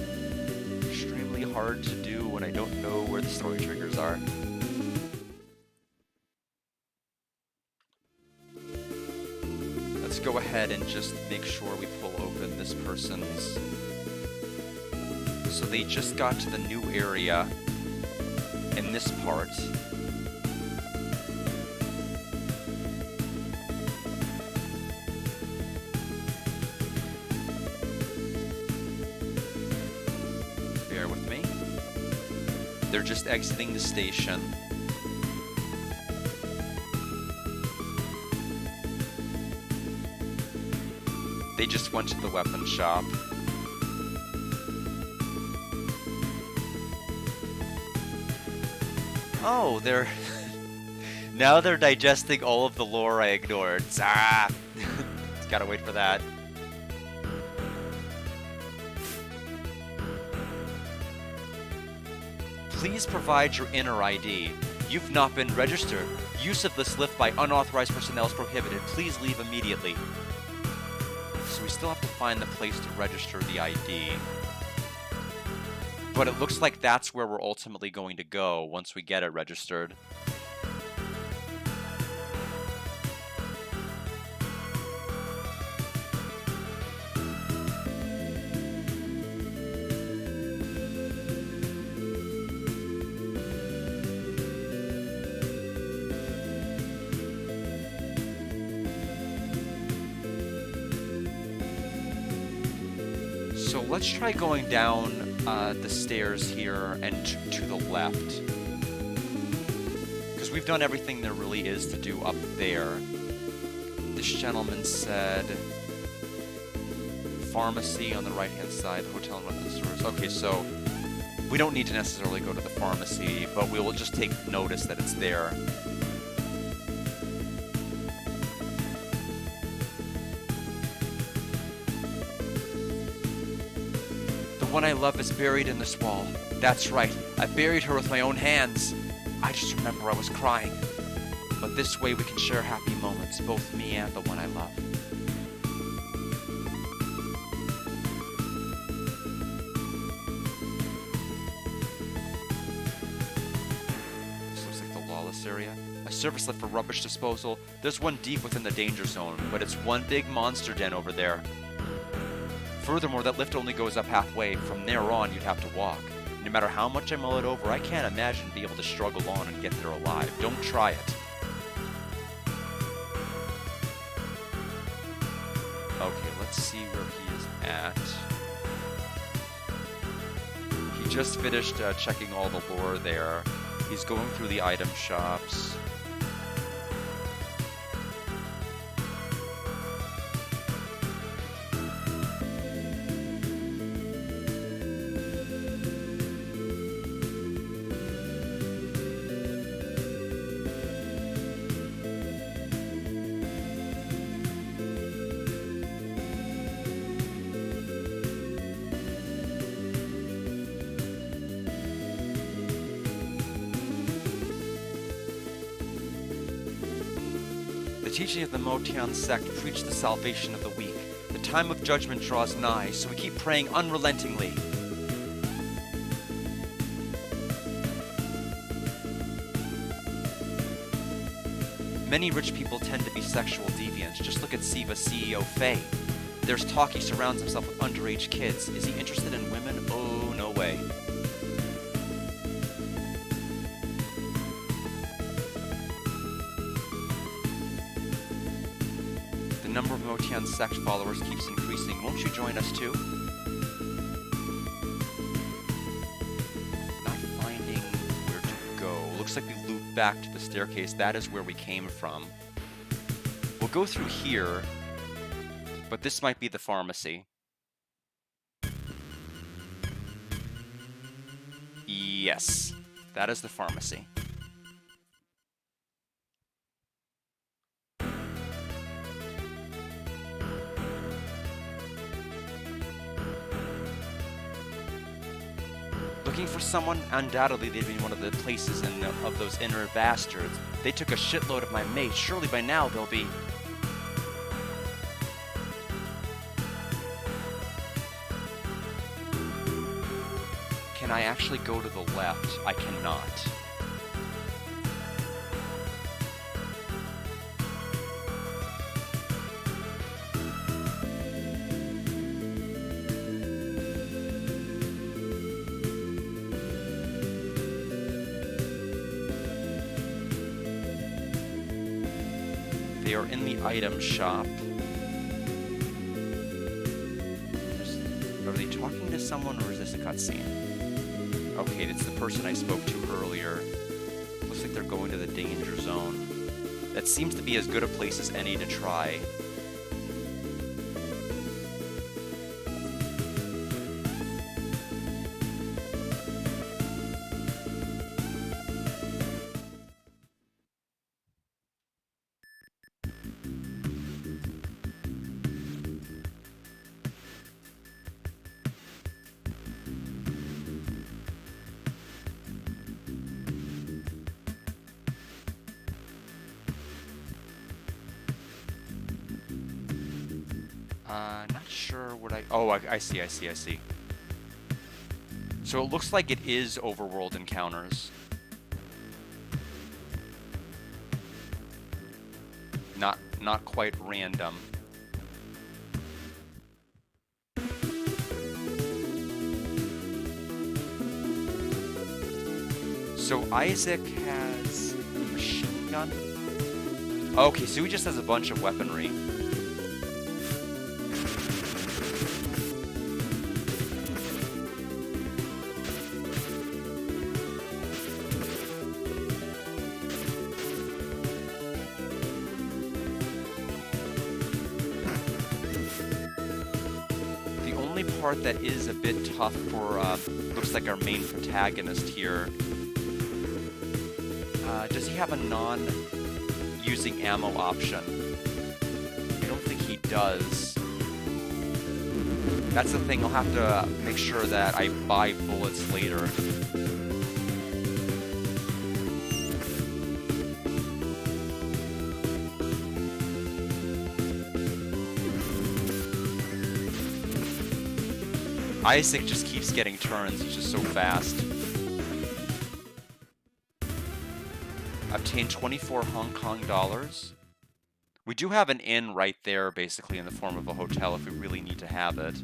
Extremely hard to do when I don't know where the story triggers are. Let's go ahead and just make sure we pull open this person's... So they just got to the new area in this part. They're just exiting the station. They just went to the weapon shop. Oh, they're... now they're digesting all of the lore I ignored. Ah! Gotta wait for that. Please provide your inner ID. You've not been registered. Use of this lift by unauthorized personnel is prohibited. Please leave immediately. So we still have to find the place to register the ID. But it looks like that's where we're ultimately going to go once we get it registered. So let's try going down the stairs here and to the left. Because we've done everything there really is to do up there. This gentleman said pharmacy on the right-hand side, hotel and weapons stores. Okay, so we don't need to necessarily go to the pharmacy, but we will just take notice that it's there. The one I love is buried in this wall. That's right, I buried her with my own hands. I just remember I was crying. But this way we can share happy moments, both me and the one I love. This looks like the lawless area. A service lift for rubbish disposal. There's one deep within the danger zone, but it's one big monster den over there. Furthermore, that lift only goes up halfway. From there on, you'd have to walk. No matter how much I mull it over, I can't imagine being able to struggle on and get there alive. Don't try it. Okay, let's see where he is at. He just finished checking all the lore there. He's going through the item shops. The teaching of the Motian sect preach the salvation of the weak. The time of judgment draws nigh, so we keep praying unrelentingly. Many rich people tend to be sexual deviants. Just look at Siva CEO Faye. There's talk he surrounds himself with underage kids. Is he interested in women? Oh, no way. The number of Motian sect followers keeps increasing. Won't you join us too? Not finding where to go. Looks like we looped back to the staircase. That is where we came from. We'll go through here, but this might be the pharmacy. Yes, that is the pharmacy. Looking for someone? Undoubtedly they'd be in one of the places of those inner bastards. They took a shitload of my mates. Surely by now they'll be... Can I actually go to the left? I cannot. They are in the item shop. Are they talking to someone or is this a cutscene? Okay, it's the person I spoke to earlier. Looks like they're going to the danger zone. That seems to be as good a place as any to try. Not sure what I... Oh, I see. So it looks like it is overworld encounters. Not quite random. So Isaac has a machine gun? Okay, so he just has a bunch of weaponry. The only part that is a bit tough for, looks like our main protagonist here. Does he have a non-using ammo option? I don't think he does. That's the thing, I'll have to make sure that I buy bullets later. Isaac just keeps getting turns, he's just so fast. Obtain 24 Hong Kong dollars. We do have an inn right there, basically in the form of a hotel if we really need to have it.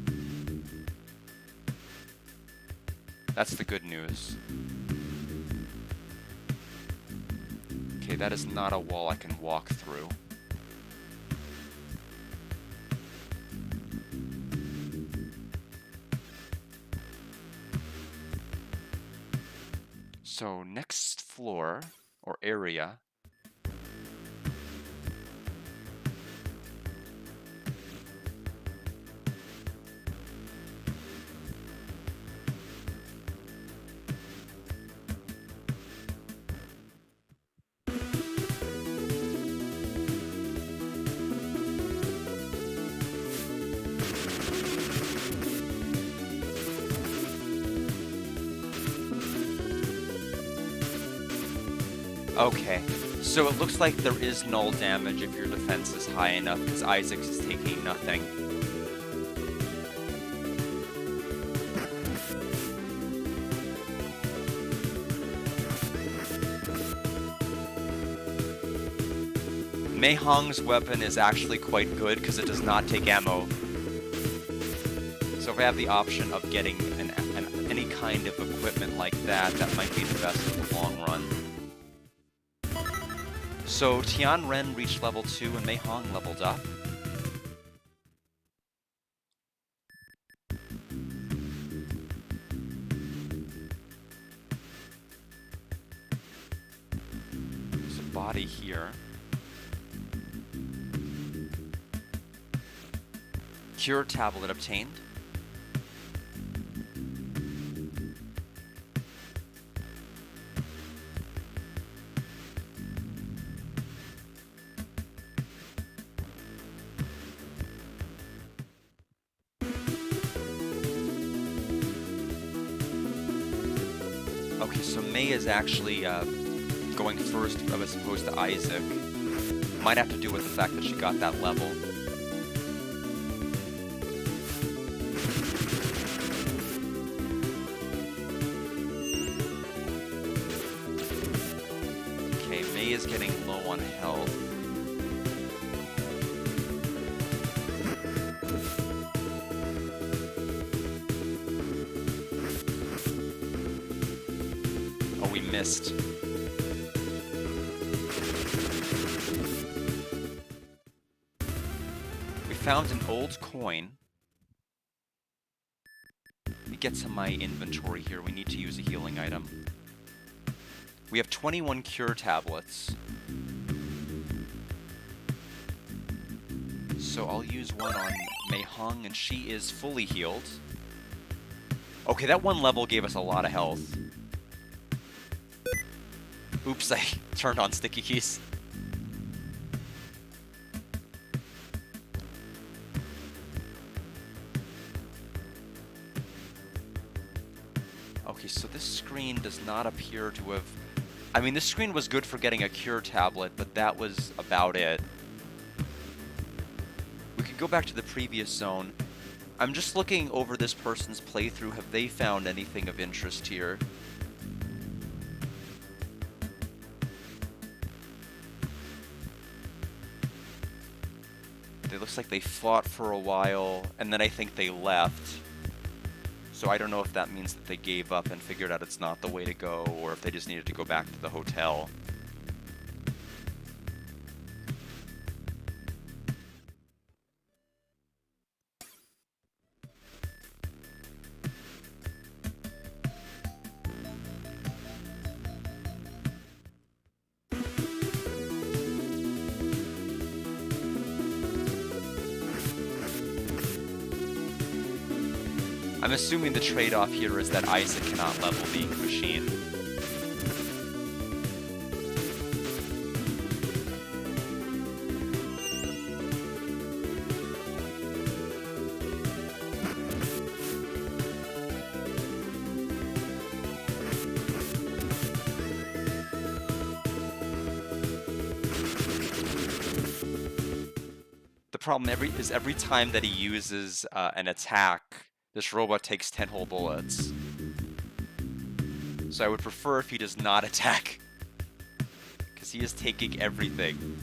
That's the good news. Okay, that is not a wall I can walk through. So next floor, or area. Okay, so it looks like there is null damage if your defense is high enough, because Isaac is taking nothing. Mei Hong's weapon is actually quite good because it does not take ammo. So if I have the option of getting any kind of equipment like that, that might be the best in the long run. So Tian Ren reached level 2 and Mei Hong leveled up. There's a body here. Cure tablet obtained. Okay, so Mei is actually going first as opposed to Isaac. Might have to do with the fact that she got that level. Okay, Mei is getting low on health. Missed. We found an old coin. We get to my inventory here. We need to use a healing item. We have 21 cure tablets. So I'll use one on Mei Hung, and she is fully healed. Okay, that one level gave us a lot of health. Oops, I turned on sticky keys. Okay, so this screen does not appear to have... I mean, this screen was good for getting a cure tablet, but that was about it. We could go back to the previous zone. I'm just looking over this person's playthrough. Have they found anything of interest here? It looks like they fought for a while, and then I think they left. So I don't know if that means that they gave up and figured out it's not the way to go, or if they just needed to go back to the hotel. I'm assuming the trade-off here is that Isaac cannot level the machine. The problem is every time that he uses an attack, this robot takes 10 whole bullets. So I would prefer if he does not attack, because he is taking everything.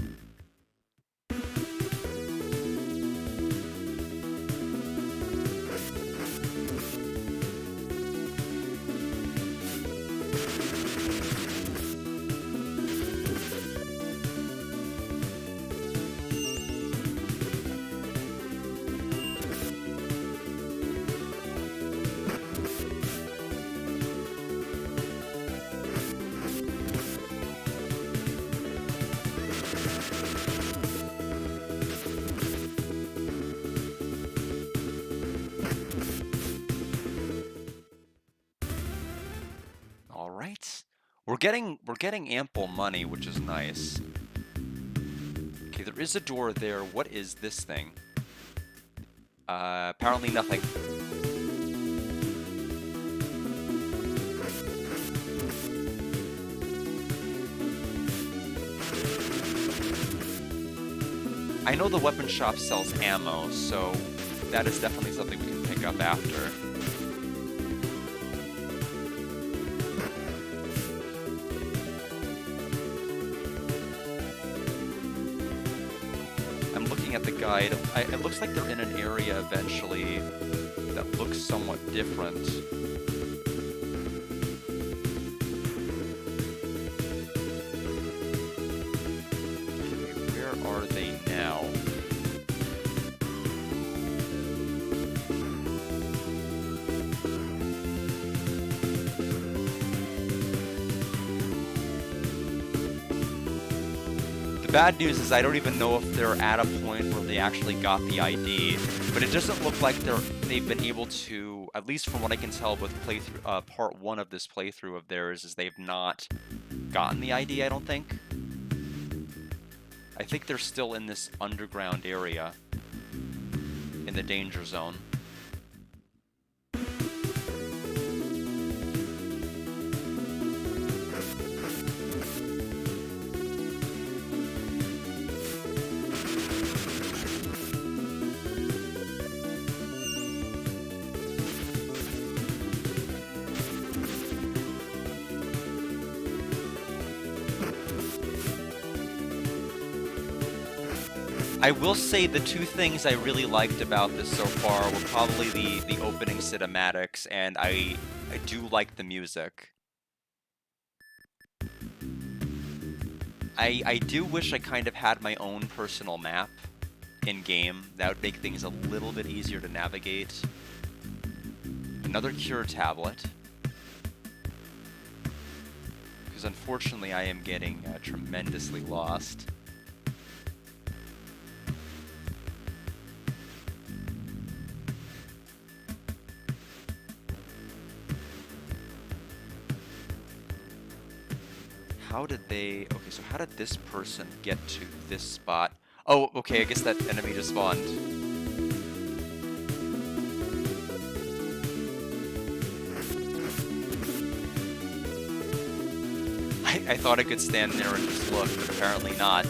We're getting ample money, which is nice. Okay, there is a door there. What is this thing? Apparently nothing. I know the weapon shop sells ammo, so that is definitely something we can pick up after. At the guide, it looks like they're in an area eventually that looks somewhat different. Okay, where are they now? The bad news is I don't even know if they're at a point where they actually got the ID, but it doesn't look like they've been able to, at least from what I can tell with playthrough, part 1 of this playthrough of theirs, is they've not gotten the ID, I don't think. I think they're still in this underground area, in the danger zone. I will say the two things I really liked about this so far were probably the opening cinematics, and I do like the music. I do wish I kind of had my own personal map in-game. That would make things a little bit easier to navigate. Another cure tablet. Because unfortunately I am getting tremendously lost. How did they... Okay, so how did this person get to this spot? Oh, okay, I guess that enemy just spawned. I thought I could stand there and just look, but apparently not.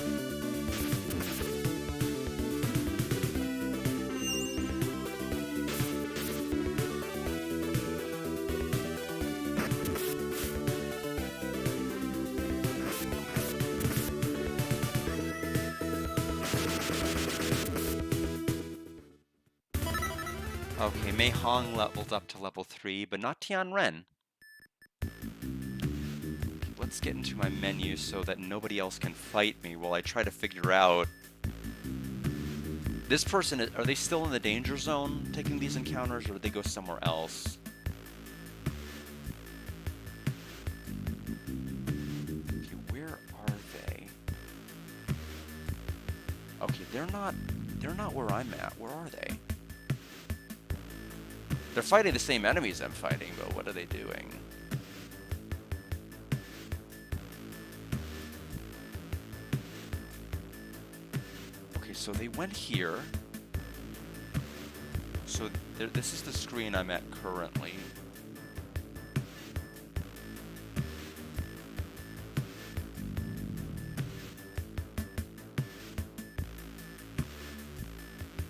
Okay, Mei Hong leveled up to level 3, but not Tian Ren. Let's get into my menu so that nobody else can fight me while I try to figure out... This person, are they still in the danger zone taking these encounters, or did they go somewhere else? Okay, where are they? Okay, they're not where I'm at. Where are they? They're fighting the same enemies I'm fighting, but what are they doing? Okay, so they went here. So this is the screen I'm at currently.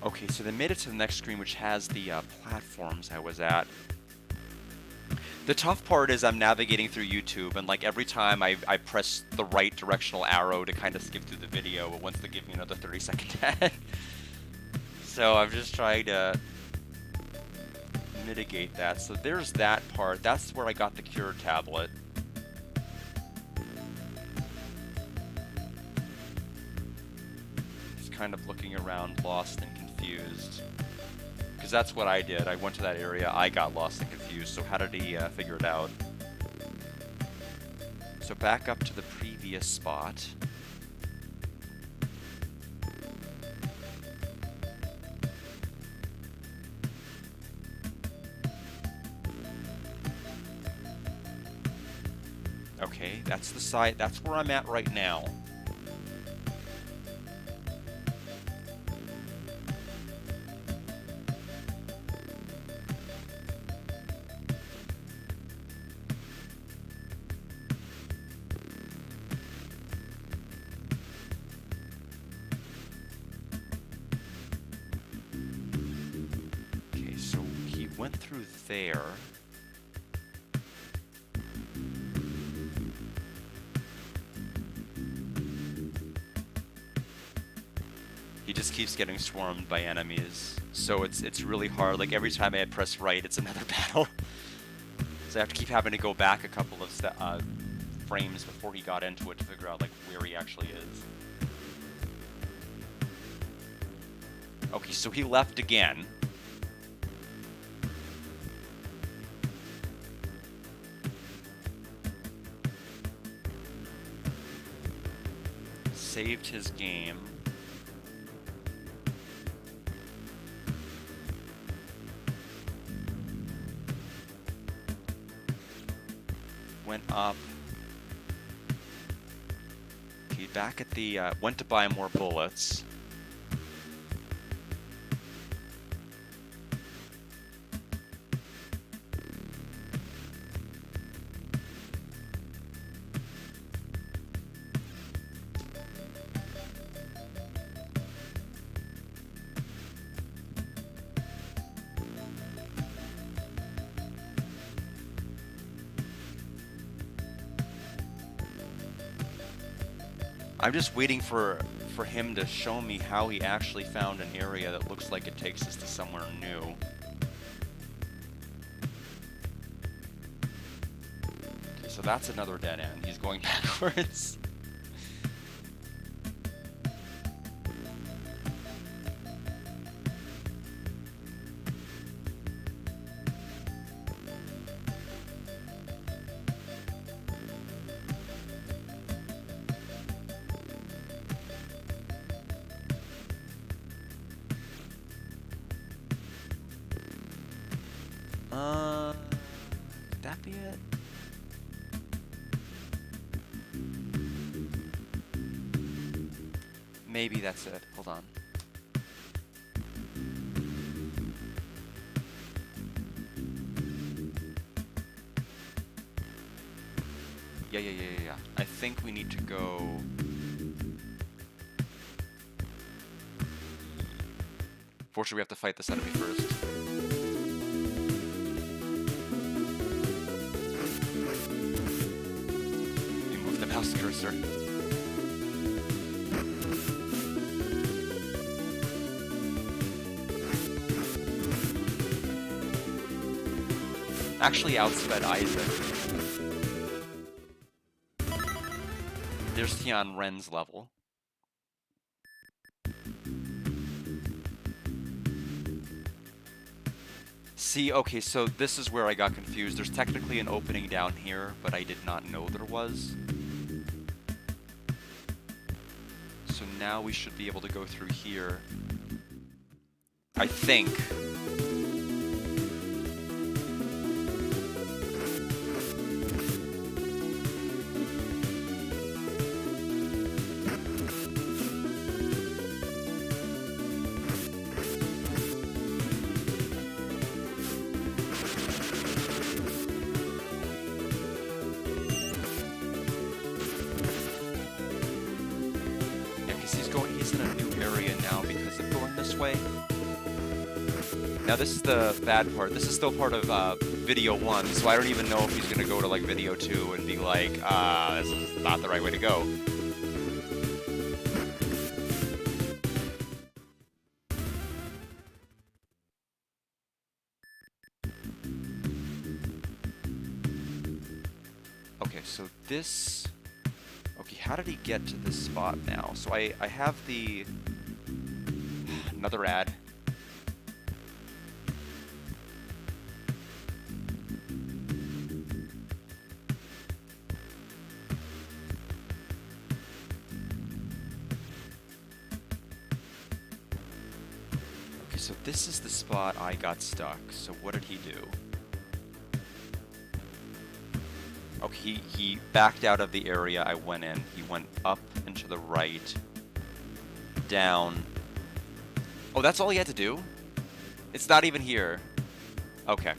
Okay, so they made it to the next screen, which has the platforms I was at. The tough part is I'm navigating through YouTube, and like every time I press the right directional arrow to kind of skip through the video, it wants to give me another 30-second ad. So I'm just trying to mitigate that. So there's that part. That's where I got the cure tablet. Just kind of looking around, lost and confused. Because that's what I did. I went to that area, I got lost and confused. So how did he figure it out? So back up to the previous spot. Okay, that's the site. That's where I'm at right now. Okay, so he went through there. He just keeps getting swarmed by enemies, so it's really hard. Like every time I press right, it's another battle. So I have to keep having to go back a couple of frames before he got into it to figure out like where he actually is. Okay, so he left again. Saved his game. Went up. Okay, back at the, went to buy more bullets. I'm just waiting for him to show me how he actually found an area that looks like it takes us to somewhere new. Okay, so that's another dead end. He's going backwards. Could that be it? Maybe that's it. Hold on. Yeah. I think we need to go... Fortunately, we have to fight this enemy first. You move the mouse cursor. Actually outsped Isaac. There's Tian Ren's level. See, okay, so this is where I got confused. There's technically an opening down here, but I did not know there was. So now we should be able to go through here. I think. Now this is the bad part. This is still part of video 1, so I don't even know if he's gonna go to like video 2 and be like, this is not the right way to go. Okay, so this... Okay, how did he get to this spot now? So I have the... Another ad. So this is the spot I got stuck. So what did he do? Oh, he backed out of the area I went in. He went up and to the right, down. Oh, that's all he had to do? It's not even here. Okay.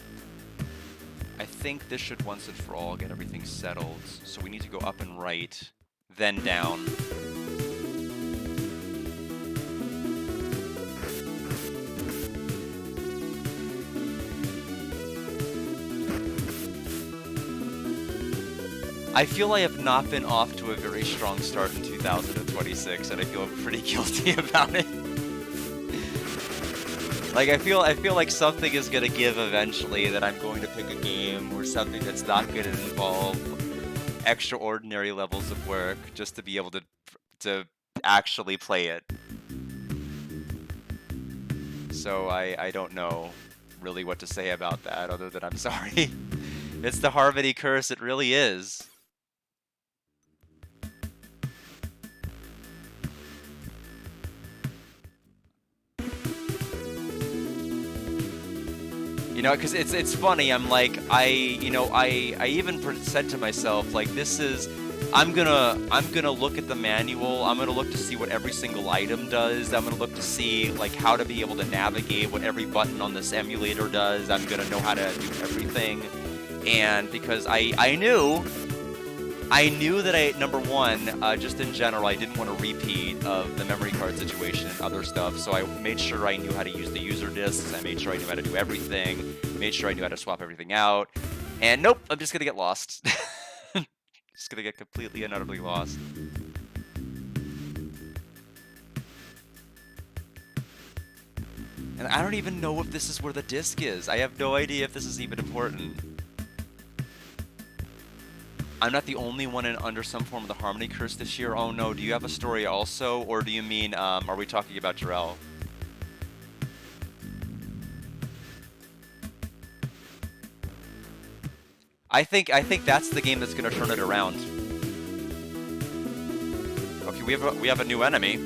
I think this should once and for all get everything settled. So we need to go up and right, then down. I feel I have not been off to a very strong start in 2026, and I feel pretty guilty about it. Like, I feel like something is gonna give eventually, that I'm going to pick a game or something that's not gonna involve extraordinary levels of work just to be able to actually play it. So I don't know really what to say about that, other than I'm sorry. It's the Harmony curse, it really is. You know, because it's funny. I'm like, I even said to myself, like, this is, I'm gonna look at the manual. I'm gonna look to see what every single item does. I'm gonna look to see like how to be able to navigate what every button on this emulator does. I'm gonna know how to do everything, and because I knew that number one, just in general, I didn't want a repeat of the memory card situation and other stuff, so I made sure I knew how to use the user disks, I made sure I knew how to do everything, made sure I knew how to swap everything out, and nope, I'm just gonna get lost. Just gonna get completely and utterly lost. And I don't even know if this is where the disc is. I have no idea if this is even important. I'm not the only one under some form of the Harmony curse this year. Oh no, do you have a story also? Or do you mean, are we talking about Jarell? I think that's the game that's gonna turn it around. Okay, we have a new enemy.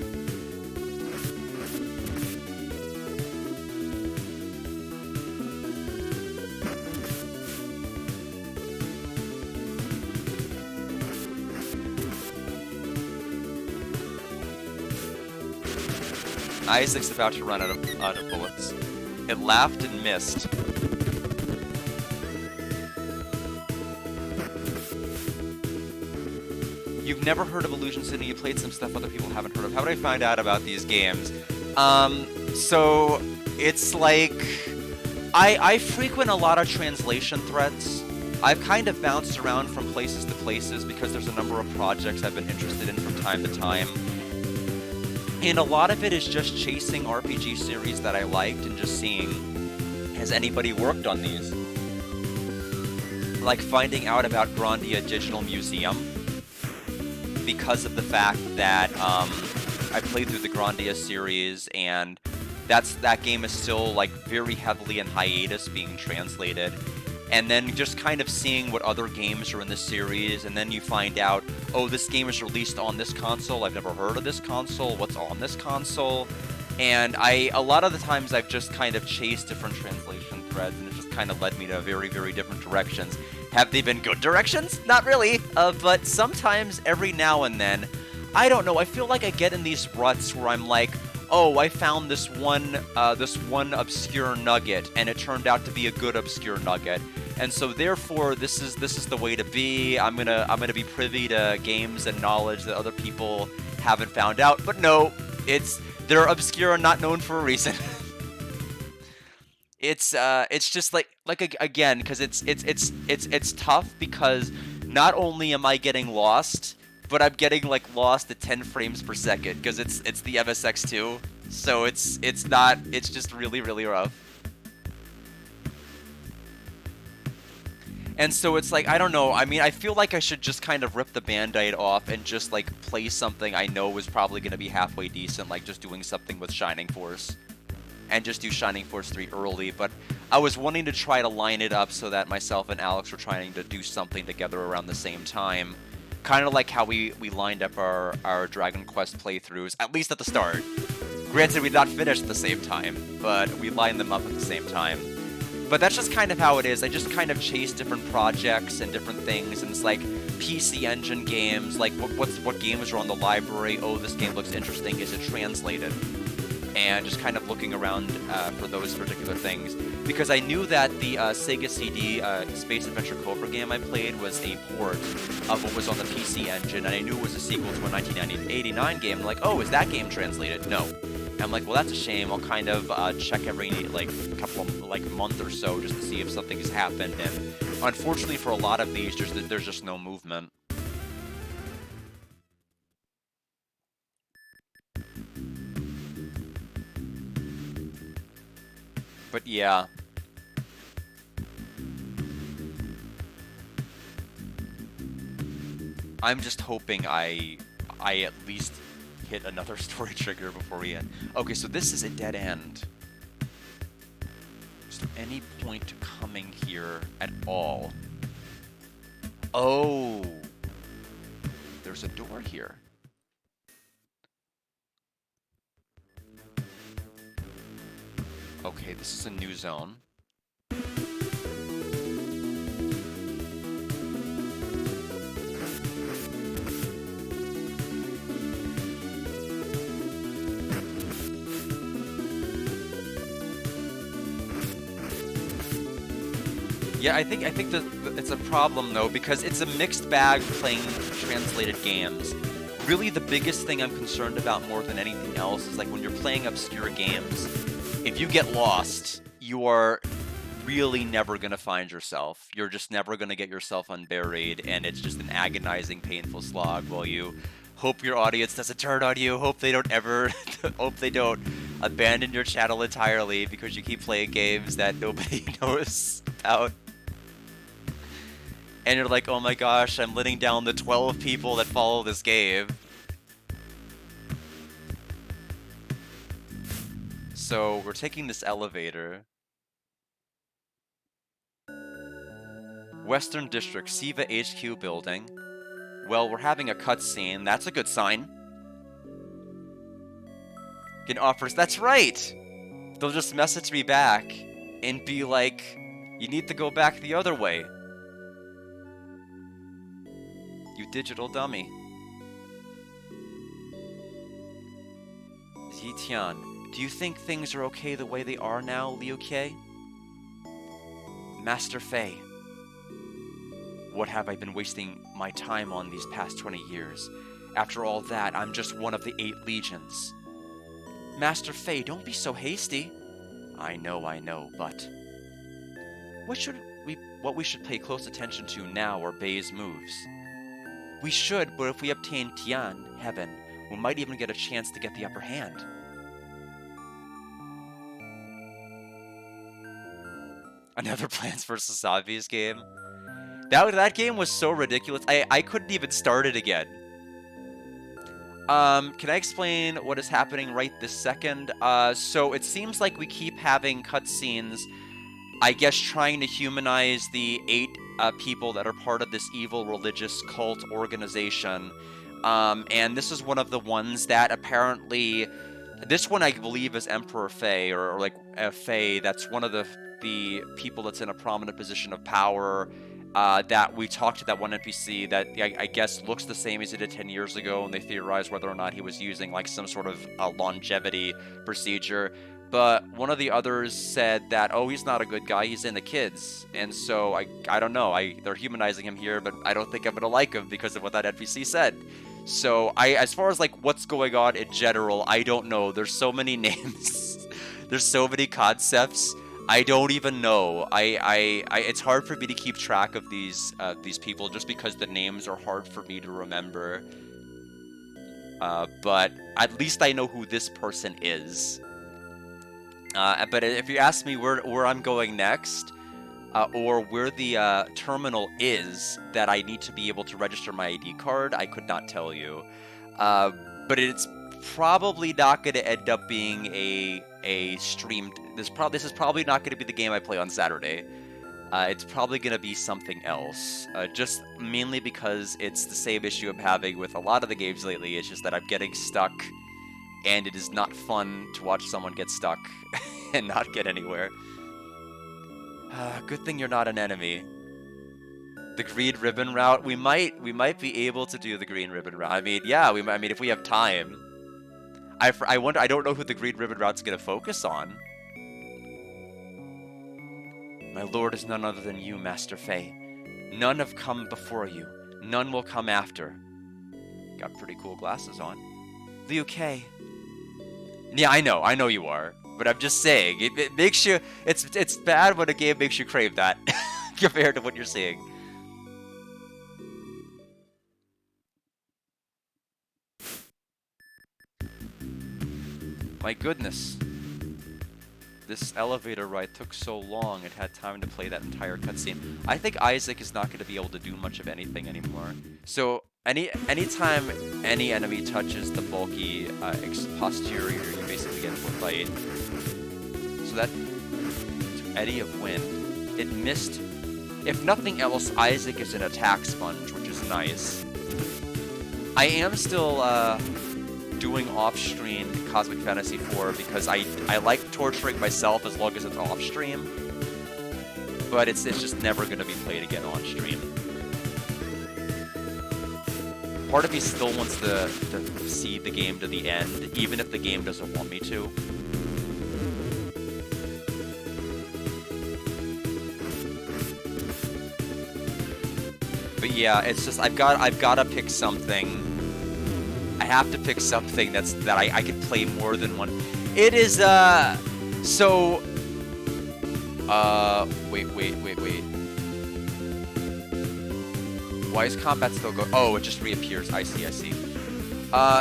Isaac's about to run out of bullets. It laughed and missed. You've never heard of Illusion City, you played some stuff other people haven't heard of. How would I find out about these games? So it's like, I frequent a lot of translation threads. I've kind of bounced around from places to places because there's a number of projects I've been interested in from time to time. And a lot of it is just chasing RPG series that I liked and just seeing, has anybody worked on these? Like finding out out Grandia Digital Museum, because of the fact that I played through the Grandia series, and that game is still like very heavily in hiatus being translated. And then just kind of seeing what other games are in the series, and then you find out, oh, this game is released on this console, I've never heard of this console, what's on this console? And a lot of the times I've just kind of chased different translation threads, and it just kind of led me to very, very different directions. Have they been good directions? Not really, but sometimes, every now and then, I don't know, I feel like I get in these ruts where I'm like, oh, I found this one obscure nugget, and it turned out to be a good obscure nugget. And so therefore, this is the way to be. I'm gonna be privy to games and knowledge that other people haven't found out. But no, they're obscure and not known for a reason. It's just like again, because it's tough, because not only am I getting lost, but I'm getting like lost at 10 frames per second because it's the MSX2, so it's just really, really rough. And so it's like, I don't know, I mean, I feel like I should just kind of rip the Band-Aid off and just like play something I know is probably going to be halfway decent, like just doing something with Shining Force. And just do Shining Force 3 early, but I was wanting to try to line it up so that myself and Alex were trying to do something together around the same time. Kind of like how we lined up our Dragon Quest playthroughs, at least at the start. Granted, we did not finish at the same time, but we lined them up at the same time. But that's just kind of how it is. I just kind of chase different projects and different things, and it's like PC Engine games, like what games are on the library, oh, this game looks interesting, is it translated? And just kind of looking around for those particular things. Because I knew that the Sega CD Space Adventure Cobra game I played was a port of what was on the PC Engine, and I knew it was a sequel to a 1989 game. I'm like, oh, is that game translated? No. And I'm like, well, that's a shame. I'll kind of check every month or so just to see if something has happened. And unfortunately for a lot of these, there's just no movement. But yeah. I'm just hoping I at least hit another story trigger before we end. Okay, so this is a dead end. Is there any point to coming here at all? Oh! There's a door here. Okay, this is a new zone. Yeah, I think that it's a problem though, because it's a mixed bag playing translated games. Really, the biggest thing I'm concerned about more than anything else is like when you're playing obscure games, if you get lost, you are really never going to find yourself. You're just never going to get yourself unburied, and it's just an agonizing, painful slog while you hope your audience doesn't turn on you, hope they don't abandon your channel entirely because you keep playing games that nobody knows about. And you're like, oh my gosh, I'm letting down the 12 people that follow this game. So we're taking this elevator. Western District, SIVA HQ building. Well, we're having a cutscene. That's a good sign. Get offers. That's right! They'll just message me back and be like, you need to go back the other way. You digital dummy. Zitian. Do you think things are okay the way they are now, Liu Kie? Master Fei, what have I been wasting my time on these past 20 years? After all that, I'm just one of the 8 legions. Master Fei, don't be so hasty. I know, but... What we should pay close attention to now are Bei's moves. We should, but if we obtain Tian, Heaven, we might even get a chance to get the upper hand. Another Plants vs. Zombies game? That game was so ridiculous, I couldn't even start it again. Can I explain what is happening right this second? So it seems like we keep having cutscenes, I guess trying to humanize the 8 people that are part of this evil religious cult organization. And this is one of the ones that apparently... This one I believe is Emperor Fei, or like Fei, that's one of the people that's in a prominent position of power, that we talked to that one NPC that I guess looks the same as he did 10 years ago, and they theorized whether or not he was using like some sort of longevity procedure. But one of the others said that, oh, he's not a good guy, he's in the kids. And so I don't know, they're humanizing him here, but I don't think I'm gonna like him because of what that NPC said. So as far as like what's going on in general, I don't know. There's so many names. There's so many concepts. I don't even know. It's hard for me to keep track of these people just because the names are hard for me to remember. But at least I know who this person is. But if you ask me where I'm going next, or where the terminal is that I need to be able to register my ID card, I could not tell you. But it's probably not going to end up being a streamed... This is probably not going to be the game I play on Saturday. It's probably going to be something else. Just mainly because it's the same issue I'm having with a lot of the games lately. It's just that I'm getting stuck, and it is not fun to watch someone get stuck and not get anywhere. Good thing you're not an enemy. The green ribbon route, we might be able to do the green ribbon route. I mean, yeah, I mean, if we have time. I wonder, I don't know who the green ribbon route's gonna focus on. My lord is none other than you, Master Fei. None have come before you. None will come after. Got pretty cool glasses on. Liu Kie. Yeah, I know you are. But I'm just saying, it makes you... It's bad when a game makes you crave that, compared to what you're seeing. My goodness. This elevator ride took so long, it had time to play that entire cutscene. I think Isaac is not going to be able to do much of anything anymore. So, anytime any enemy touches the bulky posterior, you basically get a fight. So that eddy of wind, it missed. If nothing else, Isaac is an attack sponge, which is nice. I am still doing off-stream Cosmic Fantasy 4 because I like torturing myself as long as it's off-stream, but it's just never going to be played again on-stream. Part of me still wants to see the game to the end, even if the game doesn't want me to. But yeah, it's just I've got to pick something. I have to pick something that I can play more than one. It is so wait. Why is combat still go? Oh, it just reappears. I see.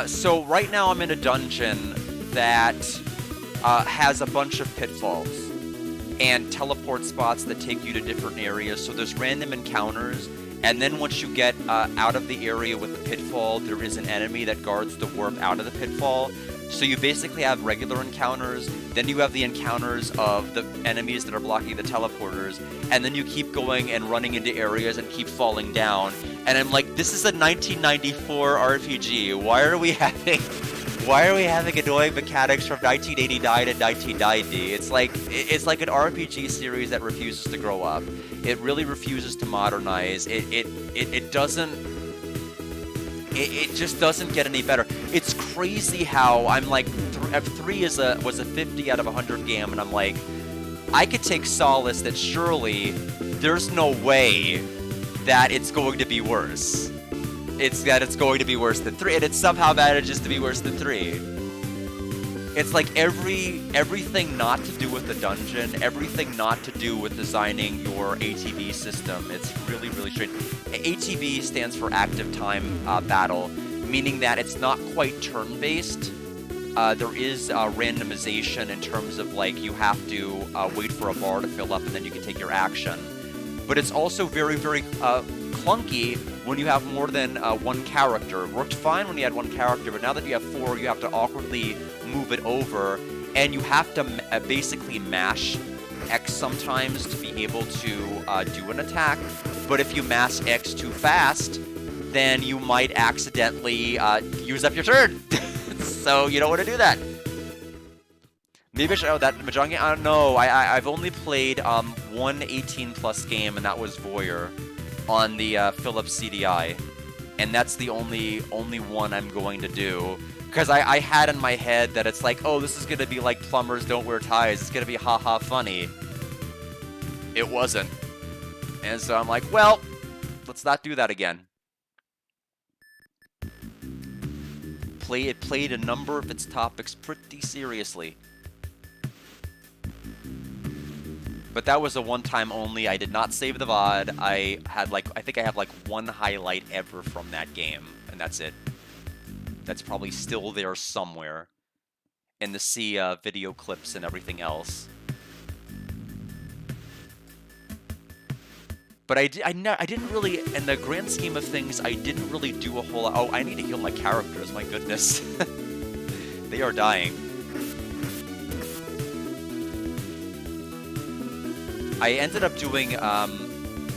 So right now I'm in a dungeon that has a bunch of pitfalls and teleport spots that take you to different areas. So there's random encounters. And then once you get out of the area with the pitfall, there is an enemy that guards the warp out of the pitfall. So you basically have regular encounters, then you have the encounters of the enemies that are blocking the teleporters, and then you keep going and running into areas and keep falling down. And I'm like, this is a 1994 RPG. Why are we having annoying mechanics from 1989 and 1990? It's like an RPG series that refuses to grow up. It really refuses to modernize. It just doesn't get any better. It's crazy how I'm like F3 was a 50 out of 100 game, and I'm like, I could take solace that surely there's no way that it's going to be worse. It's going to be worse than 3, and it somehow manages to be worse than 3. It's like everything not to do with the dungeon, everything not to do with designing your ATB system. It's really, really strange. ATB stands for Active Time Battle, meaning that it's not quite turn-based. There is randomization in terms of, like, you have to wait for a bar to fill up and then you can take your action. But it's also very, very clunky when you have more than one character. It worked fine when you had one character, but now that you have 4, you have to awkwardly move it over, and you have to basically mash X sometimes to be able to do an attack. But if you mash X too fast, then you might accidentally use up your turn. So you don't want to do that. Maybe I should, that Mahjong game, I don't know. I've only played one 18+ game, and that was Voyeur on the Philips CDI, and that's the only one I'm going to do. Because I had in my head that it's like, oh, this is going to be like Plumbers Don't Wear Ties. It's going to be haha funny. It wasn't. And so I'm like, well, let's not do that again. It played a number of its topics pretty seriously. But that was a one-time only. I did not save the VOD. I think I have like one highlight ever from that game, and that's it. That's probably still there somewhere in the sea of video clips and everything else. But I didn't really, in the grand scheme of things, I didn't really do a whole lot. Oh, I need to heal my characters, my goodness. They are dying. I ended up doing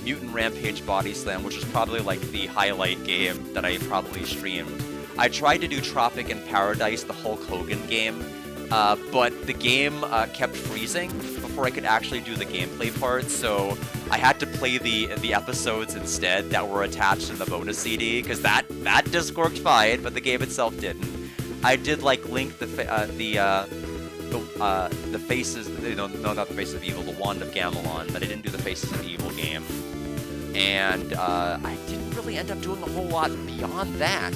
Mutant Rampage Body Slam, which was probably like the highlight game that I probably streamed. I tried to do Tropic in Paradise, the Hulk Hogan game, but the game kept freezing before I could actually do the gameplay part, so I had to play the episodes instead that were attached in the bonus CD, because that disc worked fine, but the game itself didn't. I did like link the faces, no, not the Faces of Evil, the Wand of Gamelon, but I didn't do the Faces of Evil game. And I didn't really end up doing a whole lot beyond that.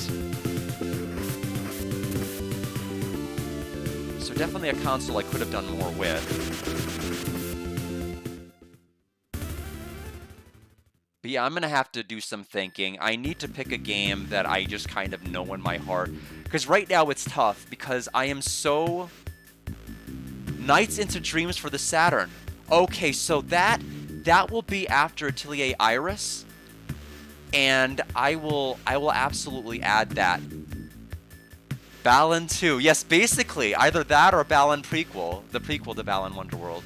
So definitely a console I could have done more with. But yeah, I'm going to have to do some thinking. I need to pick a game that I just kind of know in my heart. Because right now it's tough, because I am so... Nights into Dreams for the Saturn. Okay, so that will be after Atelier Iris, and I will absolutely add that. Balan 2. Yes, basically either that or Balan prequel, the prequel to Balan Wonderworld.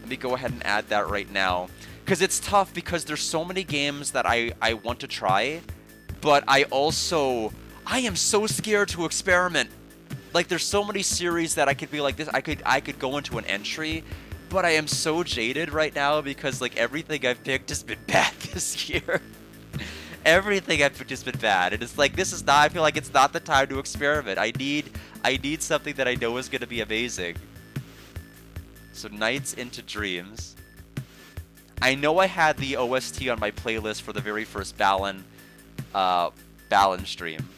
Let me go ahead and add that right now, because it's tough, because there's so many games that I want to try, but I am so scared to experiment. Like, there's so many series that I could be like this. I could go into an entry, but I am so jaded right now because, like, everything I've picked has been bad this year. Everything I've picked has been bad, and it's like, this is not. I feel like it's not the time to experiment. I need something that I know is gonna be amazing. So Nights into Dreams. I know I had the OST on my playlist for the very first Balan stream.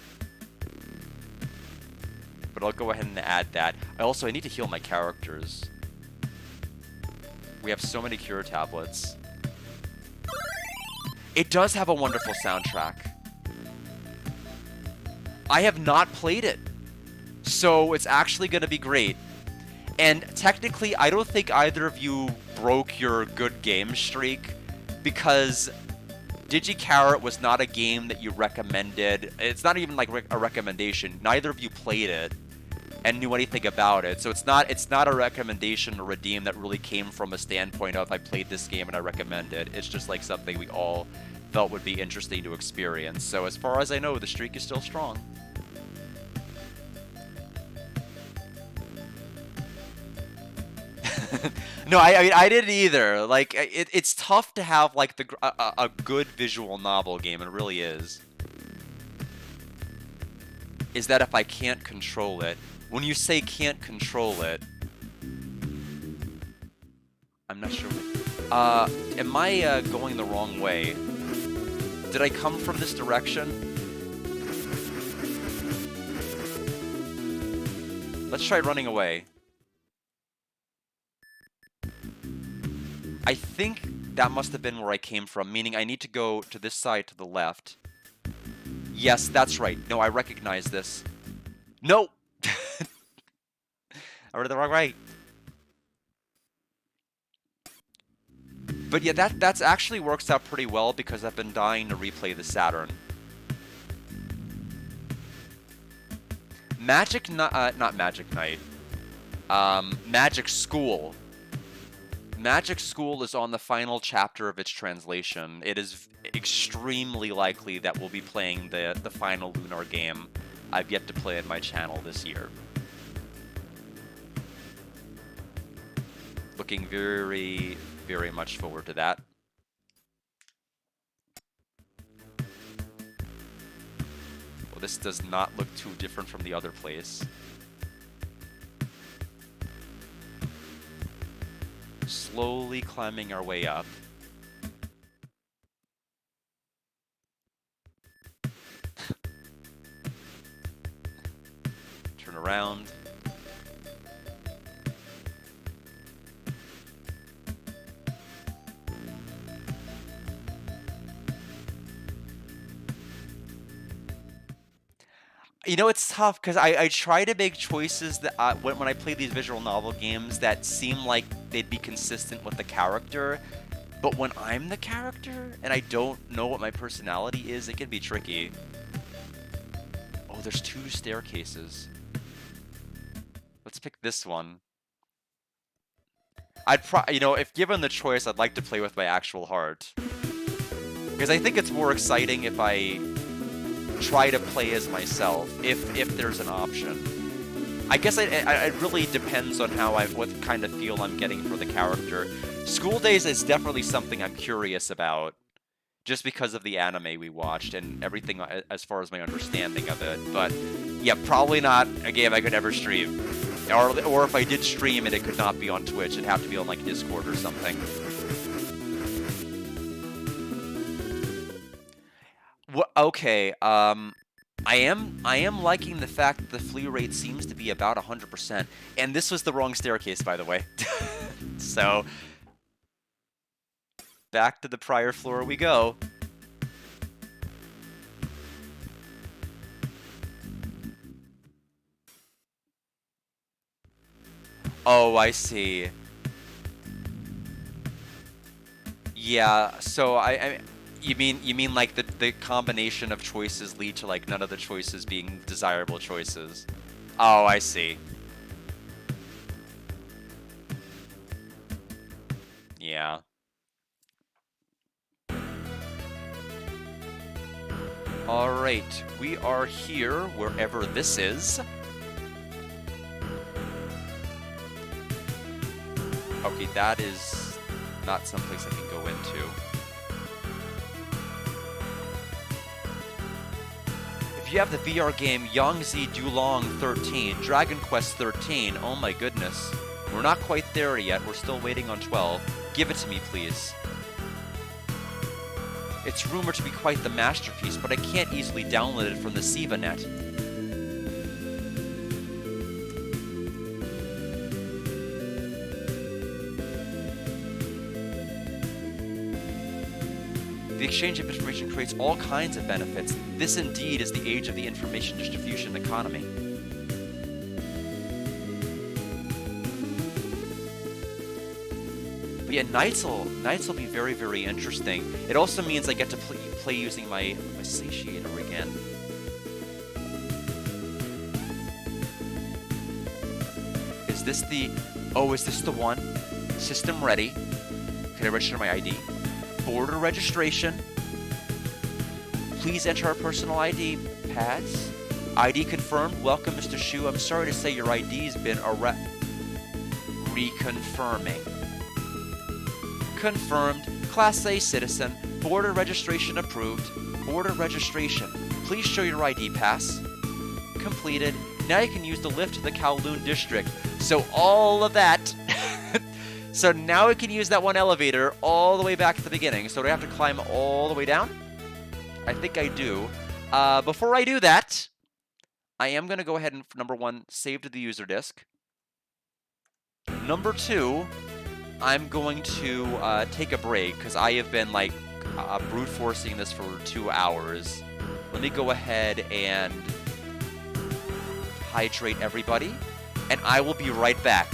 But I'll go ahead and add that. I need to heal my characters. We have so many cure tablets. It does have a wonderful soundtrack. I have not played it, so it's actually going to be great. And technically, I don't think either of you broke your good game streak, because DigiCarrot was not a game that you recommended. It's not even like a recommendation. Neither of you played it and knew anything about it, so it's not a recommendation or redeem that really came from a standpoint of I played this game and I recommend it. It's just like something we all felt would be interesting to experience. So as far as I know, the streak is still strong. No, I didn't either. Like, it's tough to have like a good visual novel game. It really is. is that if I can't control it. When you say can't control it, I'm not sure. Am I going the wrong way? Did I come from this direction? Let's try running away. I think that must have been where I came from, meaning I need to go to this side to the left. Yes, that's right. No, I recognize this. No! I read it the wrong way. But yeah, that's actually works out pretty well because I've been dying to replay the Saturn. Not Magic Knight. Magic School. Magic School is on the final chapter of its translation. It is extremely likely that we'll be playing the final Lunar game. I've yet to play in my channel this year. Looking very, very much forward to that. Well, this does not look too different from the other place. Slowly climbing our way up. Turn around. You know, it's tough because I try to make choices that when I play these visual novel games that seem like they'd be consistent with the character, but when I'm the character and I don't know what my personality is, it can be tricky. Oh, there's 2 staircases. Let's pick this one. You know, if given the choice, I'd like to play with my actual heart, because I think it's more exciting if I try to play as myself, if there's an option. I guess it really depends on what kind of feel I'm getting for the character. School Days is definitely something I'm curious about, just because of the anime we watched and everything as far as my understanding of it. But yeah, probably not a game I could ever stream. Or if I did stream it, it could not be on Twitch. It'd have to be on like Discord or something. Okay, I am liking the fact that the flee rate seems to be about 100%, and this was the wrong staircase, by the way. So, back to the prior floor we go. Oh, I see. Yeah, so you mean like the combination of choices lead to like none of the choices being desirable choices? Oh, I see. Yeah. Alright, we are here wherever this is. Okay, that is not someplace I can go into. If you have the VR game Yangtze Dulong 13, Dragon Quest 13, oh my goodness. We're not quite there yet, we're still waiting on 12. Give it to me, please. It's rumored to be quite the masterpiece, but I can't easily download it from the SivaNet. The exchange of information creates all kinds of benefits. This indeed is the age of the information distribution economy. But yeah, nights will be very, very interesting. It also means I get to play using my satiator again. Is this the one? System ready. Can I register my ID? Border registration. Please enter our personal ID pads. ID confirmed. Welcome, Mr. Shu. I'm sorry to say your ID's been reconfirming. Confirmed. Class A citizen. Border registration approved. Border registration. Please show your ID pass. completed. Now you can use the lift to the Kowloon district. So all of that. So now we can use that one elevator all the way back to the beginning. So do I have to climb all the way down? I think I do. Before I do that, I am going to go ahead and, number one, save to the user disk. Number two, I'm going to take a break because I have been like brute forcing this for 2 hours. Let me go ahead and hydrate everybody, and I will be right back.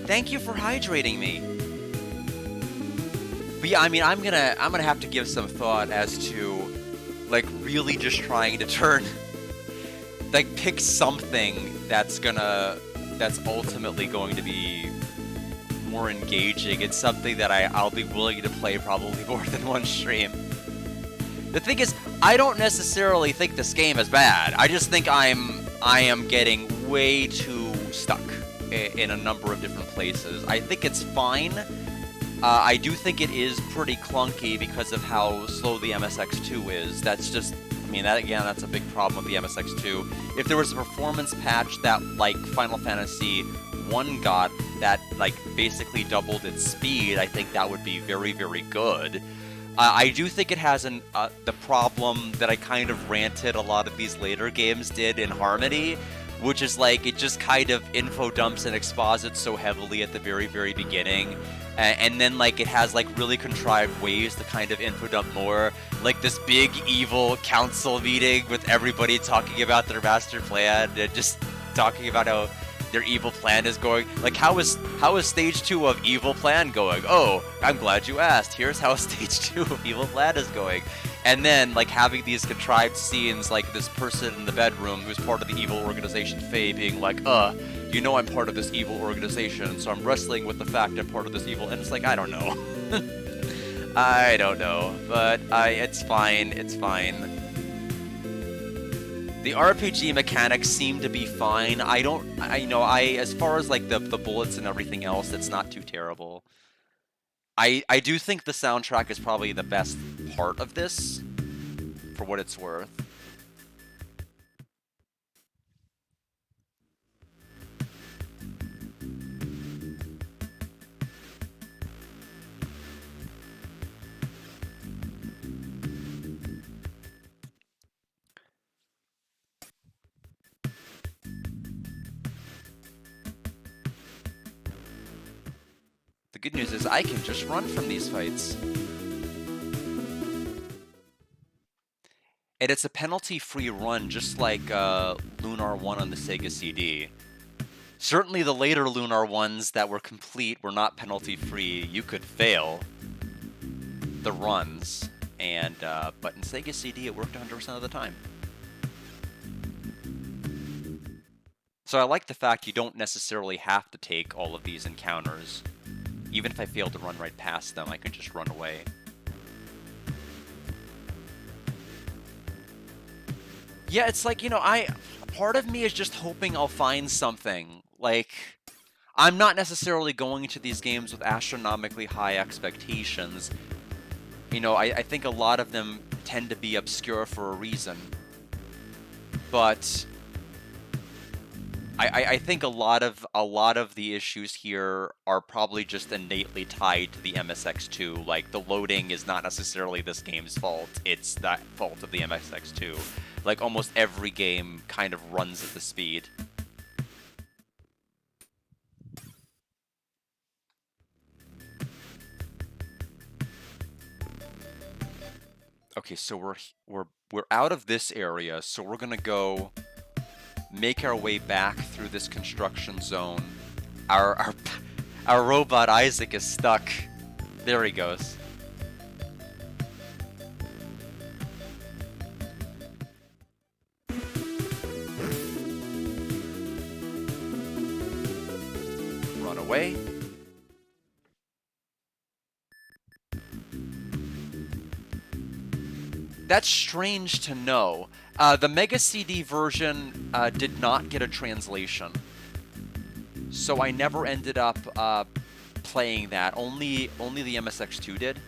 Thank you for hydrating me. But yeah, I mean, I'm gonna have to give some thought as to, like, really just trying to turn, like, pick something that's ultimately going to be more engaging. It's something that I'll be willing to play probably more than one stream. The thing is, I don't necessarily think this game is bad. I just think I am getting way too stuck in a number of different places. I think it's fine. I do think it is pretty clunky because of how slow the MSX2 is. That's just, I mean, that again, that's a big problem with the MSX2. If there was a performance patch that, like, Final Fantasy 1 got, that, like, basically doubled its speed, I think that would be very, very good. I do think it has the problem that I kind of ranted a lot of these later games did in Harmony, which is, like, it just kind of info dumps and exposits so heavily at the very, very beginning. And then, like, it has, like, really contrived ways to kind of info dump more. Like this big evil council meeting with everybody talking about their master plan and just talking about how their evil plan is going. Like, how is stage 2 of evil plan going? Oh, I'm glad you asked. Here's how stage 2 of evil plan is going. And then, like, having these contrived scenes, like this person in the bedroom who's part of the evil organization Faye being like, you know I'm part of this evil organization, so I'm wrestling with the fact I'm part of this evil, and it's like, I don't know. I don't know, but it's fine, it's fine. The RPG mechanics seem to be fine. As far as, like, the bullets and everything else, it's not too terrible. I do think the soundtrack is probably the best part of this, for what it's worth. The good news is I can just run from these fights. And it's a penalty-free run, just like Lunar 1 on the Sega CD. Certainly the later Lunar ones that were complete were not penalty-free. You could fail the runs, and but in Sega CD it worked 100% of the time. So I like the fact you don't necessarily have to take all of these encounters. Even if I fail to run right past them, I can just run away. Yeah, it's like, you know, part of me is just hoping I'll find something. Like, I'm not necessarily going into these games with astronomically high expectations. You know, I think a lot of them tend to be obscure for a reason. But I think a lot of the issues here are probably just innately tied to the MSX2. Like, the loading is not necessarily this game's fault, it's the fault of the MSX2. Like, almost every game kind of runs at the speed. Okay, so we're out of this area, so we're gonna go make our way back through this construction zone. Our robot Isaac is stuck. There he goes. Run away. That's strange to know. The Mega CD version did not get a translation, so I never ended up playing that. Only the MSX2 did.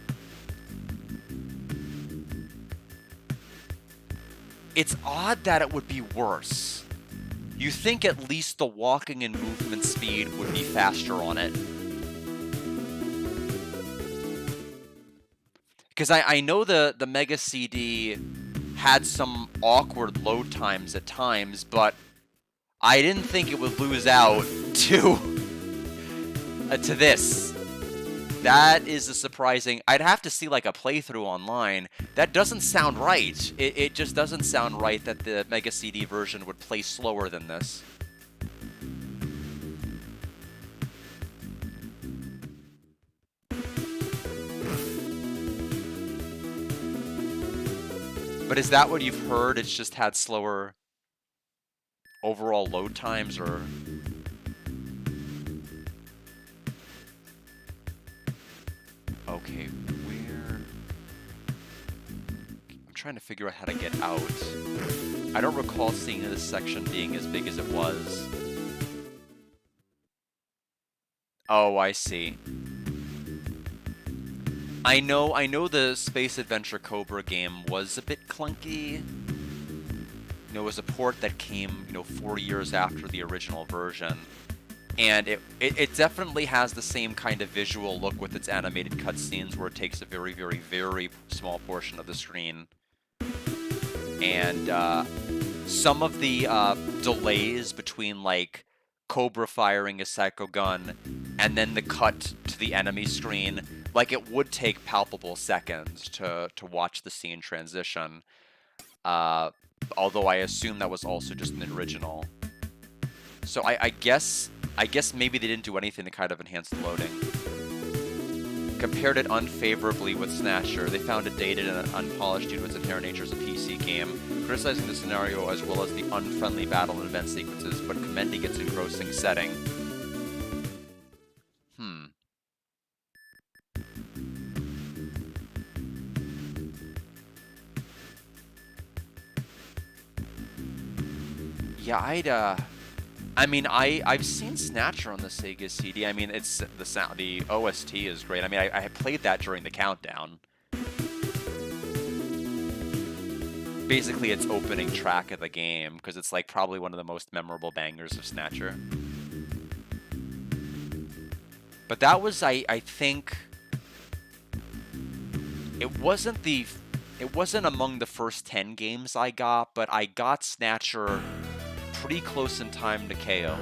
It's odd that it would be worse. You think at least the walking and movement speed would be faster on it. Because I know the Mega CD had some awkward load times at times, but I didn't think it would lose out to this. That is a surprising... I'd have to see like a playthrough online. That doesn't sound right. It just doesn't sound right that the Mega CD version would play slower than this. But is that what you've heard? It's just had slower overall load times, or... Okay, where... I'm trying to figure out how to get out. I don't recall seeing this section being as big as it was. Oh, I see. I know the Space Adventure Cobra game was a bit clunky. You know, it was a port that came, 4 years after the original version. And it definitely has the same kind of visual look with its animated cutscenes where it takes a very, very, very small portion of the screen. And some of the delays between, like, Cobra firing a Psycho Gun and then the cut to the enemy screen, like, it would take palpable seconds to watch the scene transition. Although I assume that was also just an original. So I guess maybe they didn't do anything to kind of enhance the loading. Compared it unfavorably with Snatcher. They found it dated and unpolished due to its inherent nature as a PC game, criticizing the scenario as well as the unfriendly battle and event sequences, but commending its engrossing setting. Yeah, I mean, I've seen Snatcher on the Sega CD. I mean, it's the OST is great. I mean, I played that during the countdown. Basically, it's opening track of the game because it's like probably one of the most memorable bangers of Snatcher. But that was, I think, it wasn't among the first 10 games I got, but I got Snatcher pretty close in time to KO.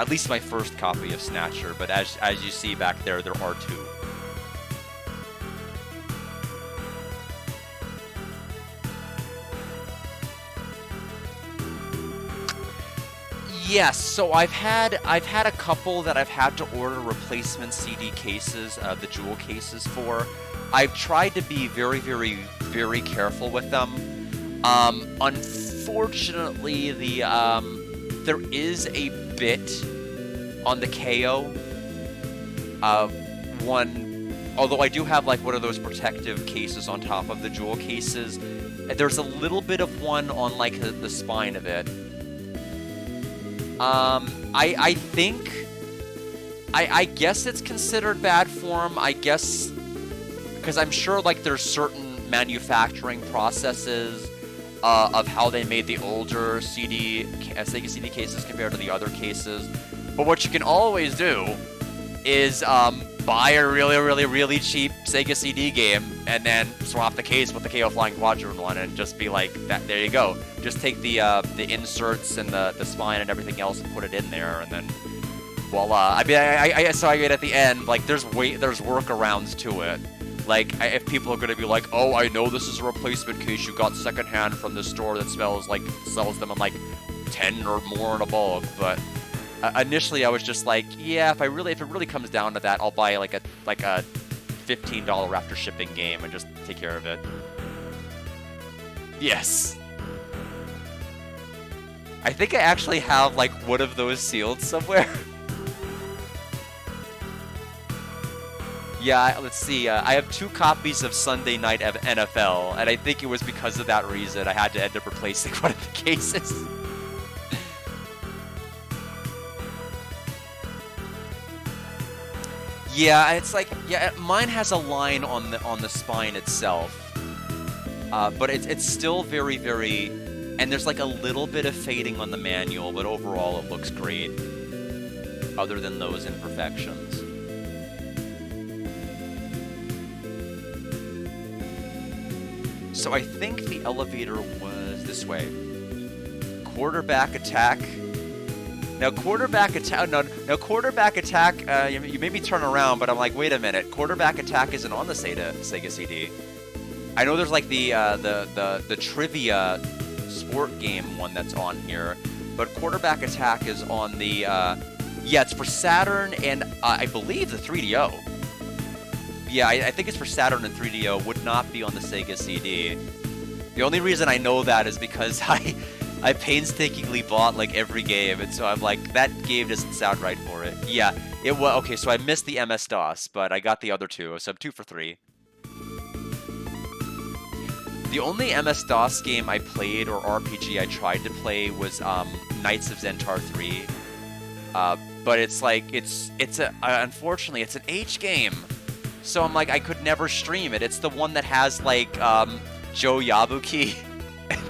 At least my first copy of Snatcher, but as you see back there, there are two. Yes, so I've had a couple that I've had to order replacement CD cases, the jewel cases for. I've tried to be very, very, very careful with them. Unfortunately, there is a bit on the KO. Although I do have like one of those protective cases on top of the jewel cases, there's a little bit of one on like the spine of it. I think, I guess it's considered bad form, I guess, because I'm sure, like, there's certain manufacturing processes, of how they made the older Sega CD cases compared to the other cases, but what you can always do is, buy a really, really, really cheap Sega CD game, and then swap the case with the KO Flying Squadron one, and just be like, that. There you go. Just take the inserts and the spine and everything else and put it in there, and then voila. I mean, so at the end, like, there's workarounds to it. Like, if people are gonna be like, oh, I know this is a replacement case you got secondhand from the store that sells them in like 10 or more and above, but. Initially, I was just like, yeah, if it really comes down to that, I'll buy like a $15 after shipping game and just take care of it. Yes. I think I actually have like one of those sealed somewhere. Yeah, let's see. I have 2 copies of Sunday Night NFL, and I think it was because of that reason I had to end up replacing one of the cases. Yeah, it's like, yeah, mine has a line on the spine itself, but it's still very, very, and there's like a little bit of fading on the manual, but overall it looks great, other than those imperfections. So I think the elevator was this way. Quarterback attack. Now quarterback attack. No, quarterback attack. You made me turn around, but I'm like, wait a minute. Quarterback attack isn't on the Sega CD. I know there's like the trivia sport game one that's on here, but quarterback attack is on the. Yeah, it's for Saturn and I believe the 3DO. Yeah, I think it's for Saturn and 3DO. Would not be on the Sega CD. The only reason I know that is because I painstakingly bought like every game, and so I'm like, that game doesn't sound right for it. Yeah, it was okay. So I missed the MS-DOS, but I got the other 2, so I'm 2 for 3. The only MS-DOS game I played or RPG I tried to play was Knights of Zentar 3, but it's like unfortunately it's an H game, so I'm like I could never stream it. It's the one that has like Joe Yabuki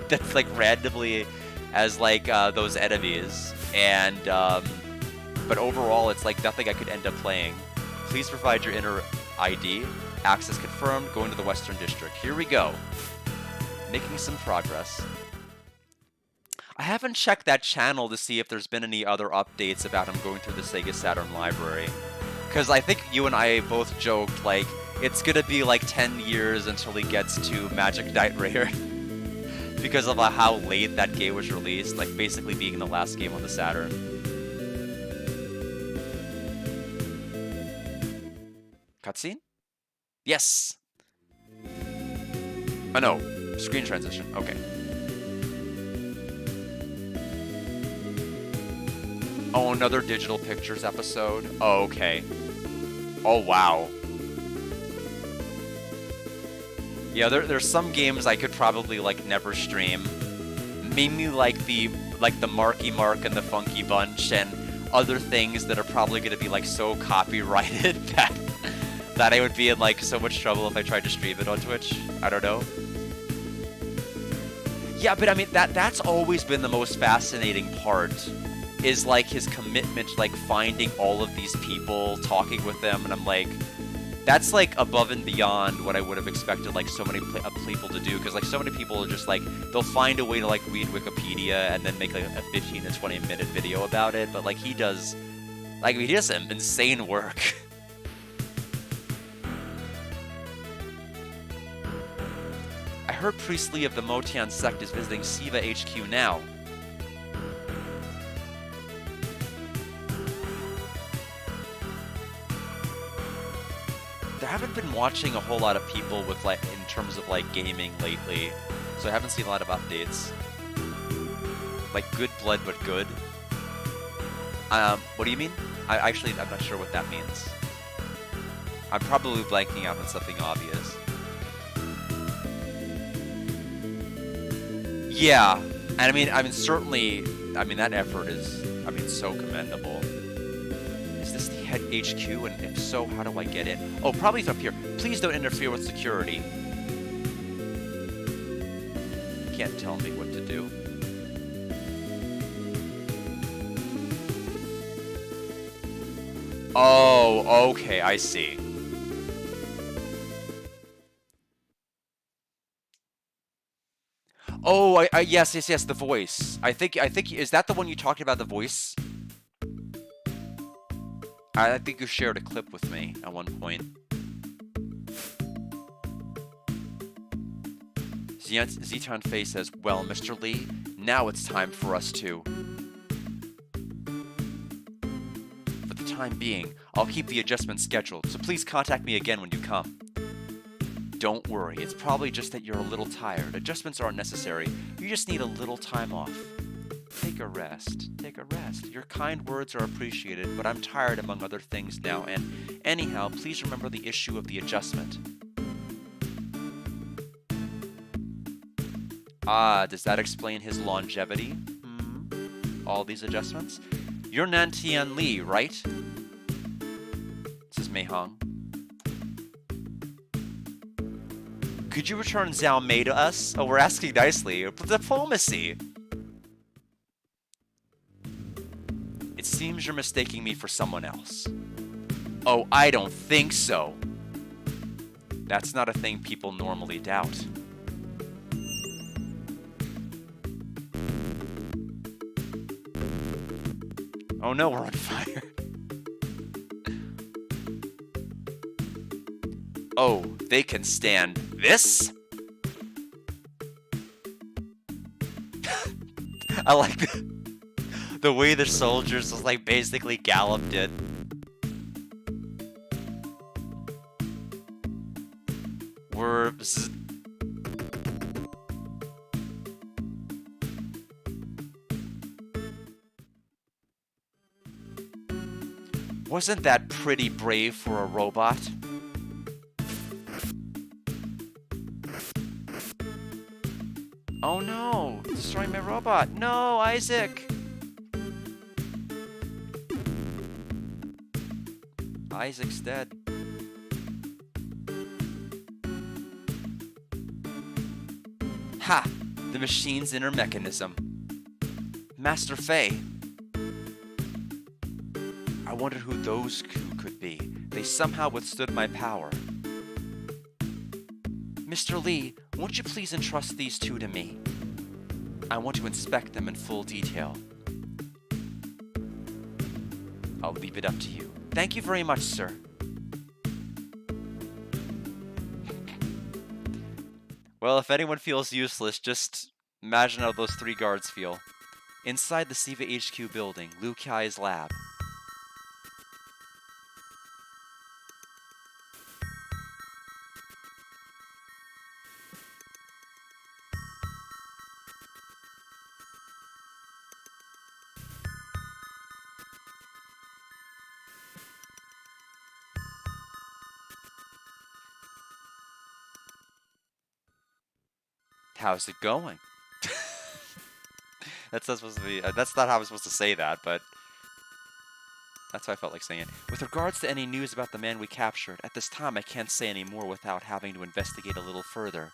that's like randomly as like those enemies, and but overall it's like nothing I could end up playing. Please provide your inner ID. Access confirmed. Going to the Western District. Here we go. Making some progress. I haven't checked that channel to see if there's been any other updates about him going through the Sega Saturn library, because I think you and I both joked like it's gonna be like 10 years until he gets to Magic Knight Raider. Because of how late that game was released, like basically being the last game on the Saturn. Cutscene? Yes! Oh no, screen transition, okay. Oh, another Digital Pictures episode? Oh, okay. Oh, wow. Yeah, there's some games I could probably like never stream. Mainly like the Marky Mark and the Funky Bunch and other things that are probably going to be like so copyrighted that I would be in like so much trouble if I tried to stream it on Twitch. I don't know. Yeah, but I mean that's always been the most fascinating part, is like his commitment to like finding all of these people, talking with them, and I'm like, That's like above and beyond what I would have expected like so many people to do, because like so many people are just like they'll find a way to like read Wikipedia and then make like a 15 to 20-minute video about it, but like he does some insane work. I heard Priestley of the Motian sect is visiting Siva HQ now. I haven't been watching a whole lot of people with like in terms of like gaming lately, so I haven't seen a lot of updates. Like good blood, but good. What do you mean? I'm not sure what that means. I'm probably blanking out on something obvious. Yeah, and I mean certainly, that effort is, so commendable. Head HQ, and if so, how do I get in? Oh, probably up here. Please don't interfere with security. Can't tell me what to do. Oh, okay, I see. Oh, yes, the voice. I think, is that the one you talked about, the voice? I think you shared a clip with me at one point. Zeton Fei says, well, Mr. Lee, now it's time for us to... For the time being, I'll keep the adjustment scheduled, so please contact me again when you come. Don't worry, it's probably just that you're a little tired. Adjustments aren't necessary. You just need a little time off. Take a rest. Take a rest. Your kind words are appreciated, but I'm tired among other things now, and anyhow, please remember the issue of the adjustment. Ah, does that explain his longevity? All these adjustments? You're Nantian Li, right? Says Mei Hong. Could you return Xiao Mei to us? Oh, we're asking nicely. Diplomacy! It seems you're mistaking me for someone else. Oh, I don't think so. That's not a thing people normally doubt. Oh no, we're on fire. Oh, they can stand this? I like the way the soldiers was like basically galloped in. Wasn't that pretty brave for a robot? Oh no! Destroying my robot! No, Isaac! Isaac's dead. Ha! The machine's inner mechanism. Master Fei. I wondered who those two could be. They somehow withstood my power. Mr. Lee, won't you please entrust these two to me? I want to inspect them in full detail. I'll leave it up to you. Thank you very much, sir. Well, if anyone feels useless, just imagine how those three guards feel. Inside the Siva HQ building, Liu Kai's lab. How's it going? That's not supposed to be. That's not how I was supposed to say that, but that's how I felt like saying it. With regards to any news about the man we captured, at this time I can't say any more without having to investigate a little further.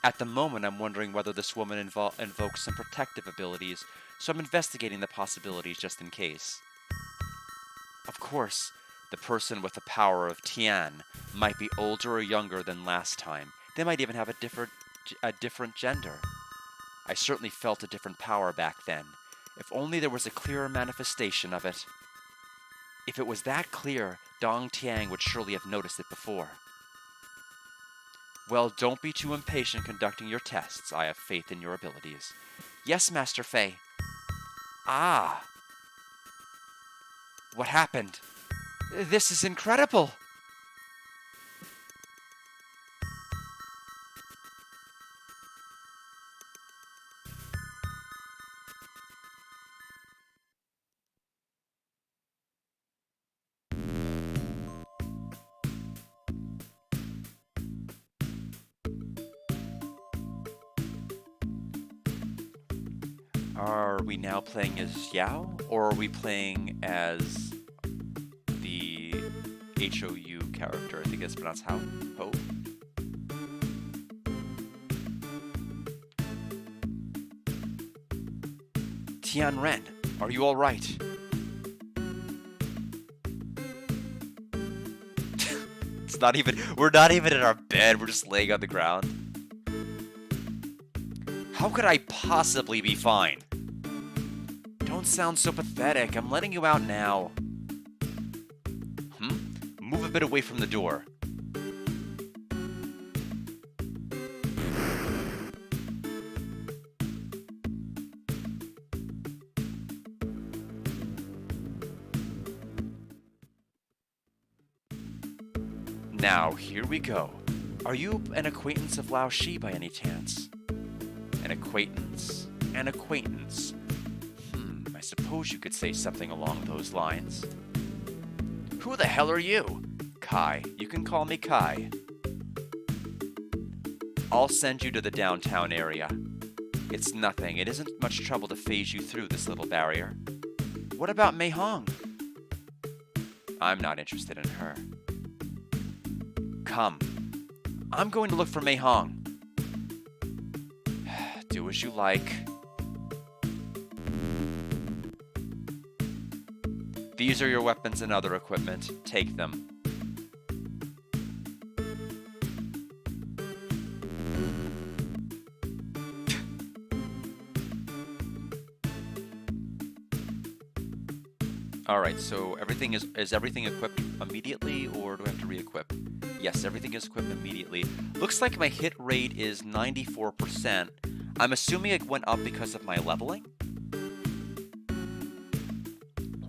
At the moment, I'm wondering whether this woman invokes some protective abilities, so I'm investigating the possibilities just in case. Of course, The person with the power of Tian might be older or younger than last time. They might even have a different gender. I certainly felt a different power back then. If only there was a clearer manifestation of it. If it was that clear, Dong Tiang would surely have noticed it before. Well, don't be too impatient conducting your tests. I have faith in your abilities. Yes, Master Fei. Ah. What happened? This is incredible! Are we now playing as Yao, or are we playing as the HOU character? I think it's pronounced Ho. Tian Ren, are you all right? We're not even in our bed, we're just laying on the ground. How could I possibly be fine? Don't sound so pathetic, I'm letting you out now. Move a bit away from the door. Now, here we go. Are you an acquaintance of Lao Shi by any chance? An acquaintance. An acquaintance. I suppose you could say something along those lines. Who the hell are you? Kai. You can call me Kai. I'll send you to the downtown area. It's nothing. It isn't much trouble to phase you through this little barrier. What about Mei Hong? I'm not interested in her. Come. I'm going to look for Mei Hong. Do as you like. These are your weapons and other equipment. Take them. Alright, so everything is everything equipped immediately, or do I have to re-equip? Yes, everything is equipped immediately. Looks like my hit rate is 94%. I'm assuming it went up because of my leveling.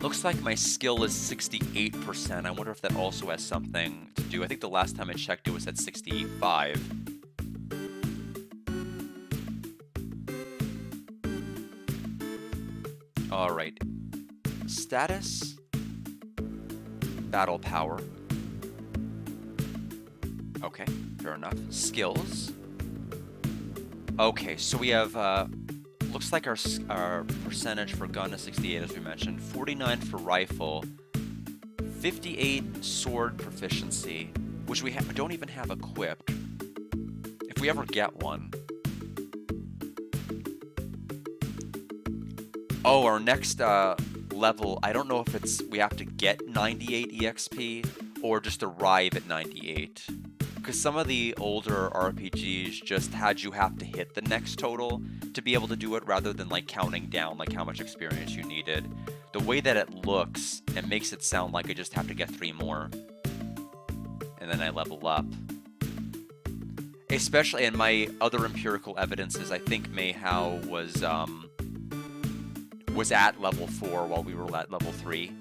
Looks like my skill is 68%. I wonder if that also has something to do. I think the last time I checked it was at 65. Alright. Status. Battle power. Okay, fair enough. Skills. Okay, so we have, looks like our percentage for gun is 68, as we mentioned. 49 for rifle. 58 sword proficiency, which we don't even have equipped. If we ever get one. Oh, our next level, I don't know if we have to get 98 EXP or just arrive at 98. Because some of the older RPGs just had you have to hit the next total to be able to do it, rather than like counting down like how much experience you needed. The way that it looks, it makes it sound like I just have to get 3 more. And then I level up. Especially in my other empirical evidences, I think Mei Hao was at level 4 while we were at level 3.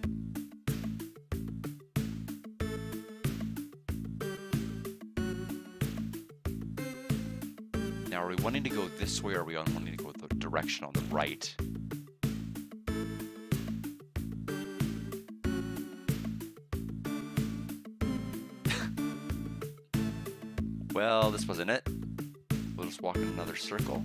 Now, are we wanting to go this way, or are we wanting to go the direction on the right? Well, this wasn't it. We'll just walk in another circle.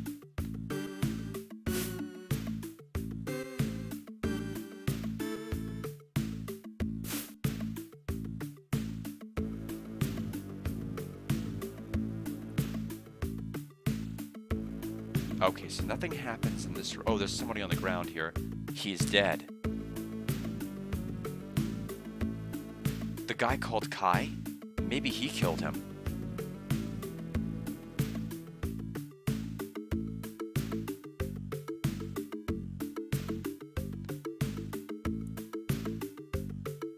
Okay, so nothing happens in this... Oh, there's somebody on the ground here. He's dead. guy called Kai? Maybe he killed him.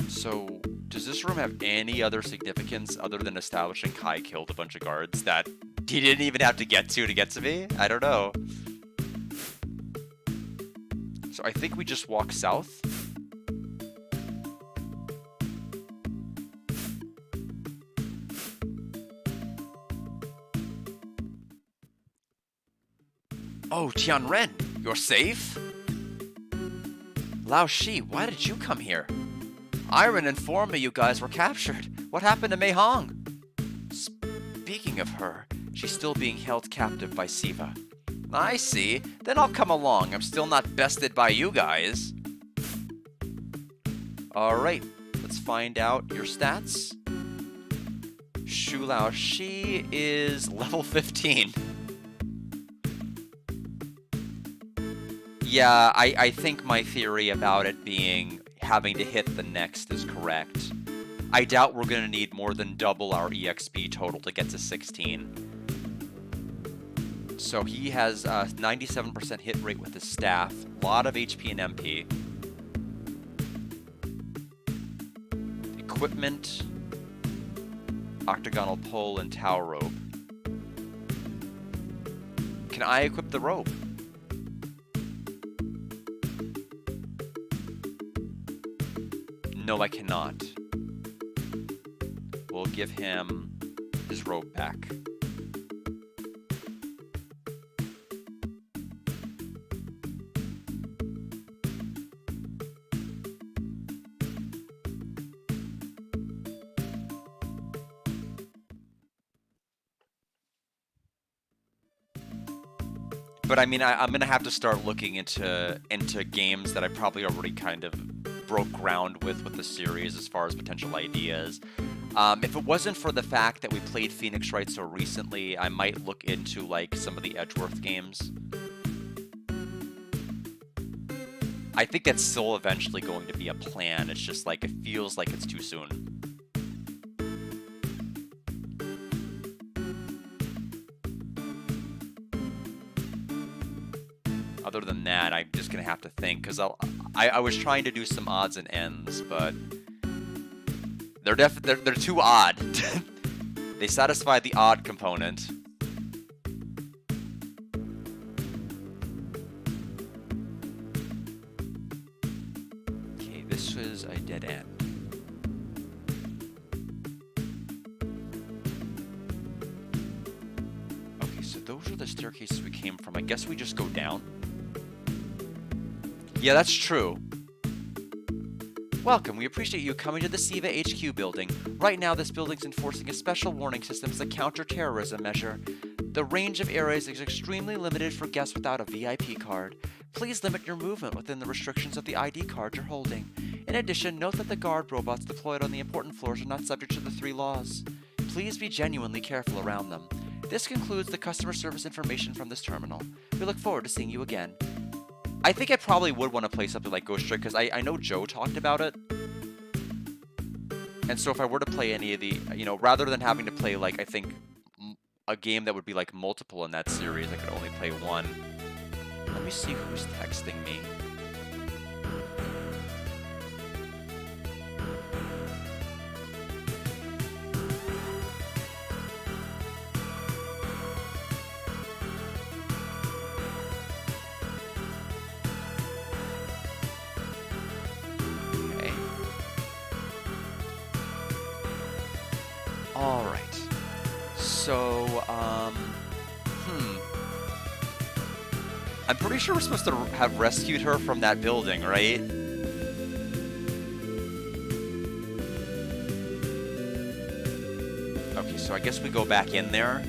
So, does this room have any other significance other than establishing Kai killed a bunch of guards that he didn't even have to get to me? I don't know. So I think we just walk south. Oh, Tianren, you're safe? Lao Shi, why did you come here? Iron informed me you guys were captured. What happened to Mei Hong? Speaking of her, she's still being held captive by Siva. I see. Then I'll come along. I'm still not bested by you guys. Alright, let's find out your stats. Shu Lao Shi is level 15. Yeah, I think my theory about it being having to hit the next is correct. I doubt we're going to need more than double our EXP total to get to 16. So he has a 97% hit rate with his staff, a lot of HP and MP. Equipment, octagonal pole, and Tau rope. Can I equip the rope? No, I cannot. We'll give him his robe back. But I mean, I'm gonna have to start looking into games that I probably already kind of broke ground with the series as far as potential ideas. If it wasn't for the fact that we played Phoenix Wright so recently, I might look into like some of the Edgeworth games. I think that's still eventually going to be a plan. It's just like it feels like it's too soon. Other than that, I'm just gonna have to think, because I was trying to do some odds and ends, but they're too odd. They satisfy the odd component. Okay, this was a dead end. Okay, so those are the staircases we came from. I guess we just go down. Yeah, that's true. Welcome, we appreciate you coming to the SIVA HQ building. Right now, this building's enforcing a special warning system as a counter-terrorism measure. The range of areas is extremely limited for guests without a VIP card. Please limit your movement within the restrictions of the ID card you're holding. In addition, note that the guard robots deployed on the important floors are not subject to the 3 laws. Please be genuinely careful around them. This concludes the customer service information from this terminal. We look forward to seeing you again. I think I probably would want to play something like Ghost Trick, because I know Joe talked about it. And so if I were to play any of the, you know, rather than having to play, like, I think, a game that would be, like, multiple in that series, I could only play one. Let me see who's texting me. Alright. So, I'm pretty sure we're supposed to have rescued her from that building, right? Okay, so I guess we go back in there.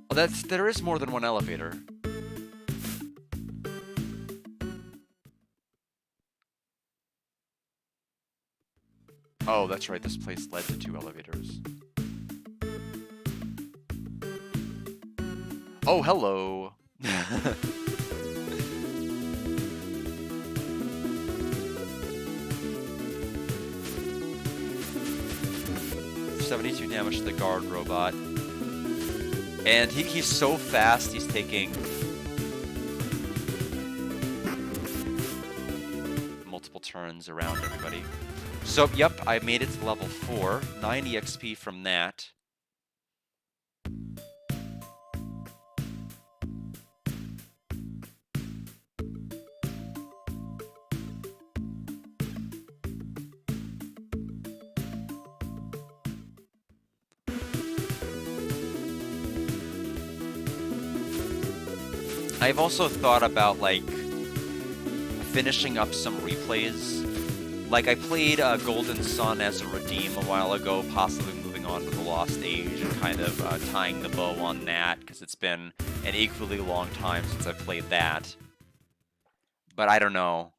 Well, there is more than one elevator. Oh, that's right, this place led to 2 elevators. Oh, hello! 72 damage to the guard robot. And he's so fast, he's taking multiple turns around everybody. So, yep, I made it to level 4. 9 EXP from that. I've also thought about, like, finishing up some replays. Like, I played Golden Sun as a Redeem a while ago, possibly moving on to the Lost Age and kind of tying the bow on that, because it's been an equally long time since I've played that. But I don't know.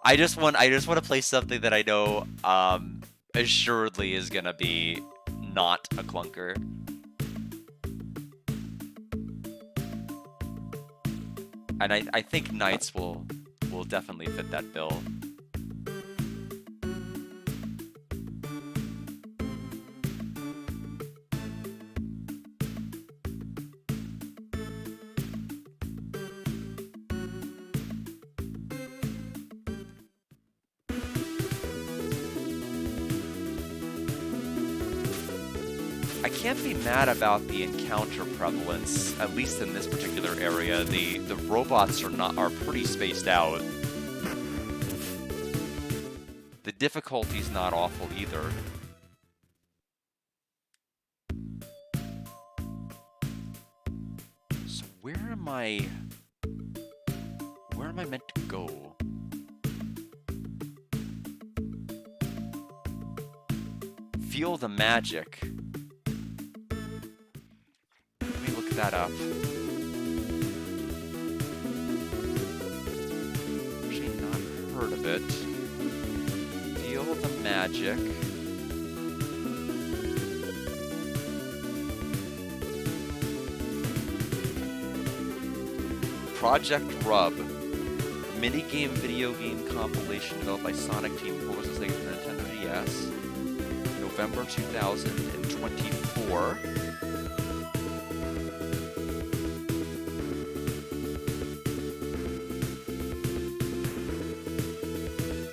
I just want to play something that I know assuredly is gonna be not a clunker. And I think Knights will definitely fit that bill. I can't be mad about the encounter prevalence, at least in this particular area. The robots are pretty spaced out. The difficulty's not awful either. So where am I meant to go? Feel the magic. Let me look that up. Actually not heard of it. Feel the magic. Project Rub. A minigame video game compilation developed by Sonic Team for the Nintendo DS. November 2024.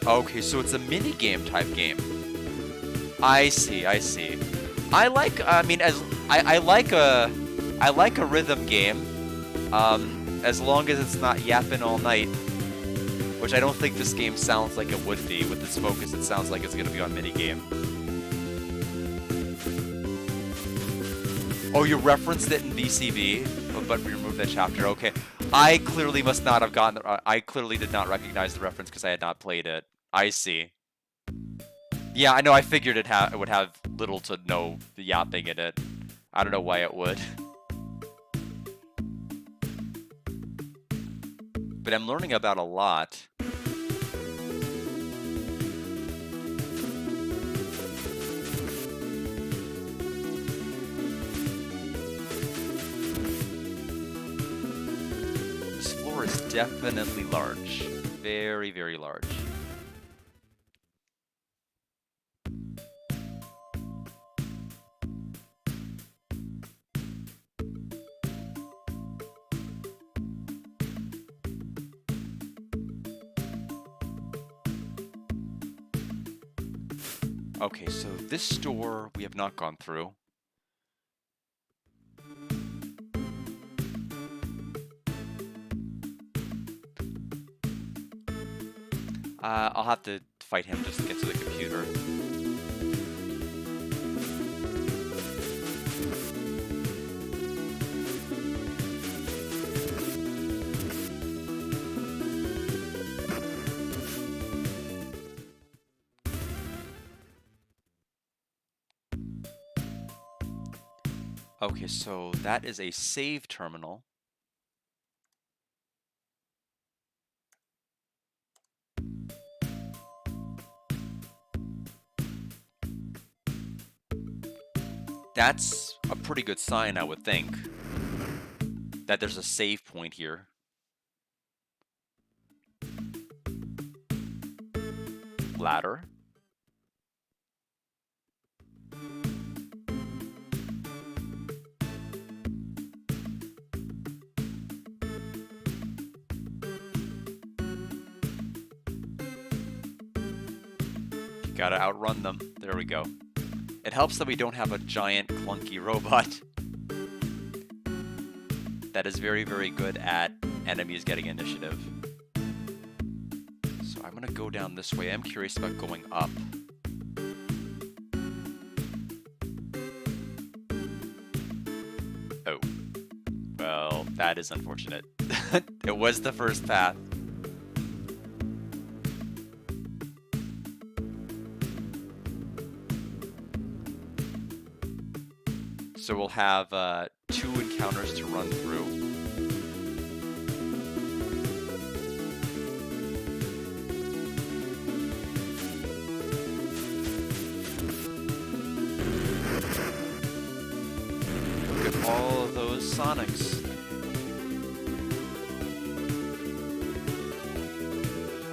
Okay, so it's a mini-game type game. I see. I like, I mean, I like a rhythm game, as long as it's not yapping all night, which I don't think this game sounds like it would be. With its focus, it sounds like it's gonna be on mini-game. Oh, you referenced it in VCV, but we removed that chapter. Okay, I clearly must not have gotten. I clearly did not recognize the reference because I had not played it. I see. Yeah, I know. I figured it would have little to no yapping in it. I don't know why it would. But I'm learning about a lot. This floor is definitely large. Very, very large. Okay, so this store we have not gone through. I'll have to fight him just to get to the computer. Okay, so that is a save terminal. That's a pretty good sign, I would think, that there's a save point here. Ladder. You gotta outrun them. There we go. It helps that we don't have a giant clunky robot that is very, very good at enemies getting initiative. So I'm gonna go down this way. I'm curious about going up. Oh. Well, that is unfortunate. It was the first path. So we'll have 2 encounters to run through. Look at all of those Sonics.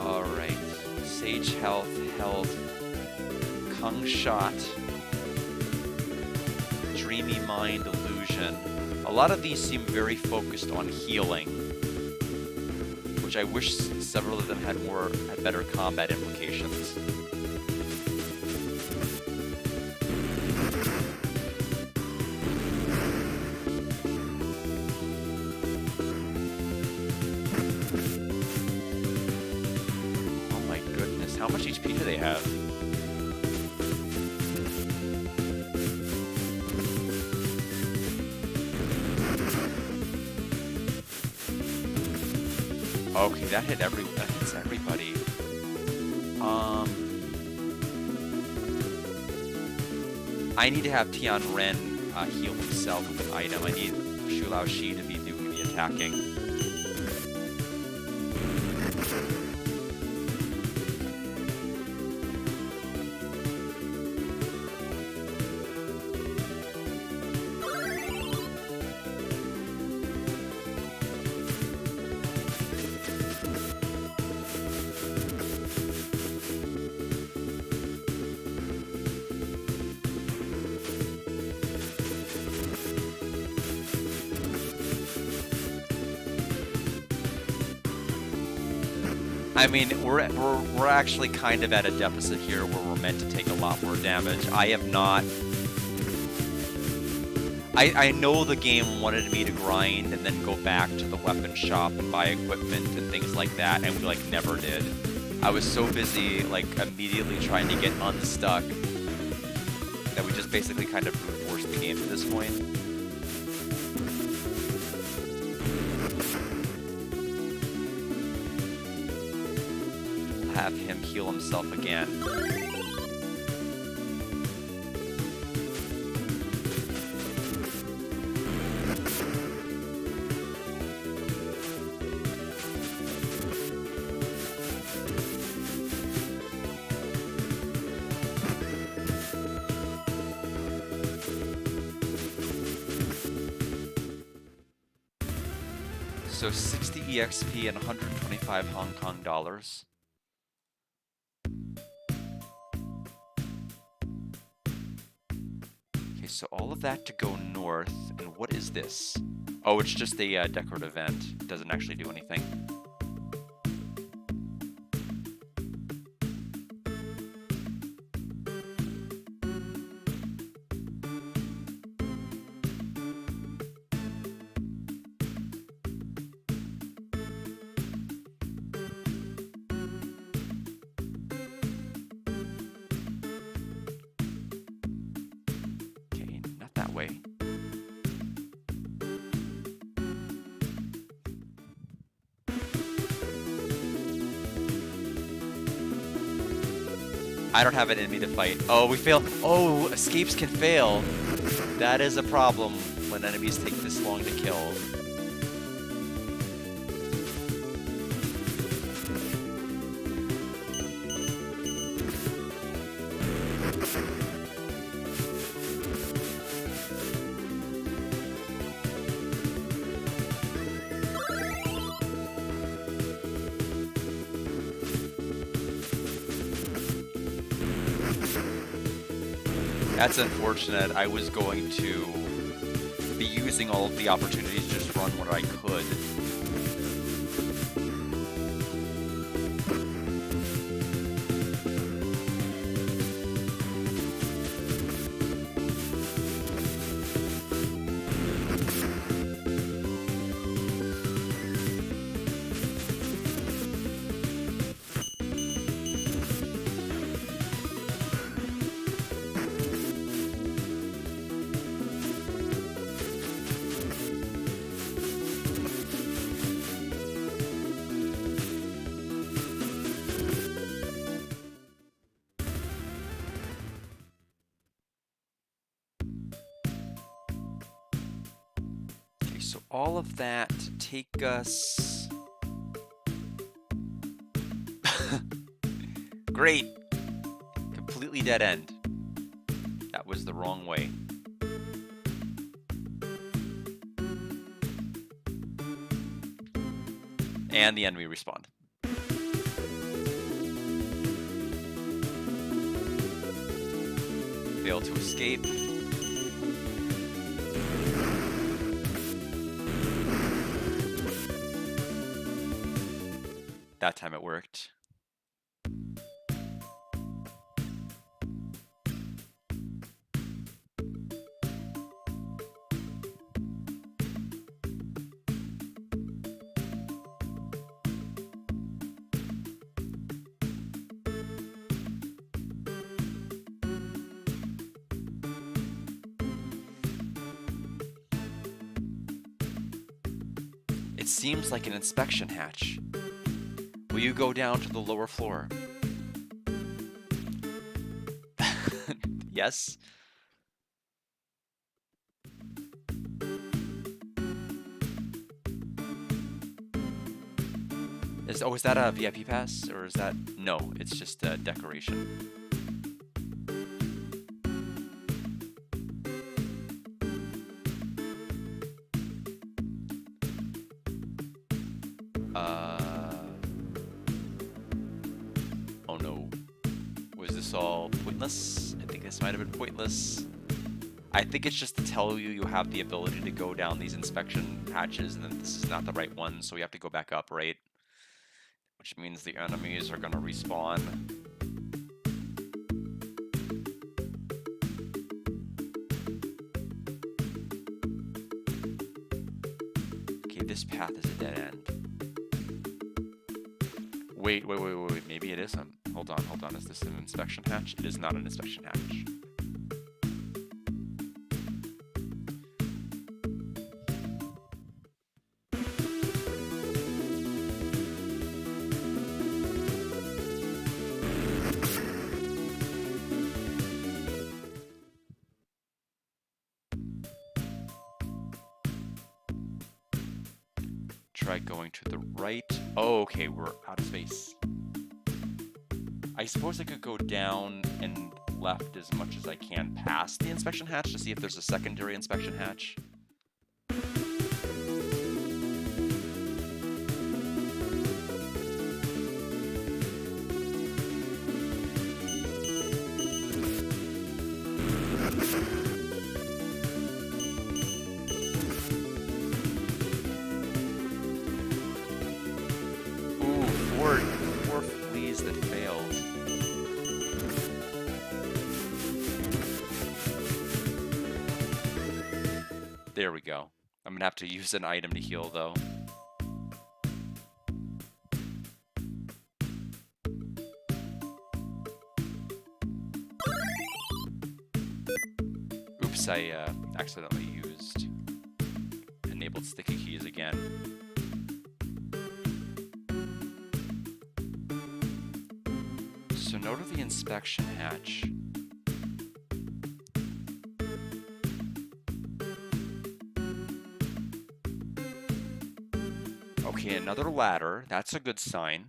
Alright. Sage Health, Kung Shot. Dreamy Mind, Illusion. A lot of these seem very focused on healing, which I wish several of them had better combat implications. Oh my goodness, how much HP do they have? Okay, that hits everybody. I need to have Tian Ren heal himself with an item. I need Shu Lao Shi to be doing the attacking. I mean, we're actually kind of at a deficit here where we're meant to take a lot more damage. I have not... I know the game wanted me to grind and then go back to the weapon shop and buy equipment and things like that, and we, like, never did. I was so busy, like, immediately trying to get unstuck that we just basically kind of brute forced the game to this point. Have him heal himself again. So 60 EXP and 125 Hong Kong dollars. Okay, so all of that to go north, and what is this? Oh, it's just a decorative event. It doesn't actually do anything. Way. I don't have an enemy to fight. Oh, we fail. Oh, escapes can fail. That is a problem when enemies take this long to kill. That's unfortunate. I was going to be using all of the opportunities to just run what I could. So all of that to take us... Great! Completely dead end. That was the wrong way. And the enemy respawned. Fail to escape. That time it worked. It seems like an inspection hatch. Will you go down to the lower floor? Yes? Is that a VIP pass? Or is that... No, it's just a decoration. Oh no. Was this all pointless? I think this might have been pointless. I think it's just to tell you have the ability to go down these inspection hatches, and then this is not the right one, so we have to go back up, right? Which means the enemies are gonna respawn. Okay, this path is a dead end. Wait, maybe it isn't. Hold on, is this an inspection hatch? It is not an inspection hatch. Try going to the right. Oh, okay, we're out of space. I suppose I could go down and left as much as I can past the inspection hatch to see if there's a secondary inspection hatch. Four fleas that failed. There we go. I'm gonna have to use an item to heal though. Oops, I accidentally used enabled sticky keys again. So note of the inspection hatch. Okay, another ladder. That's a good sign.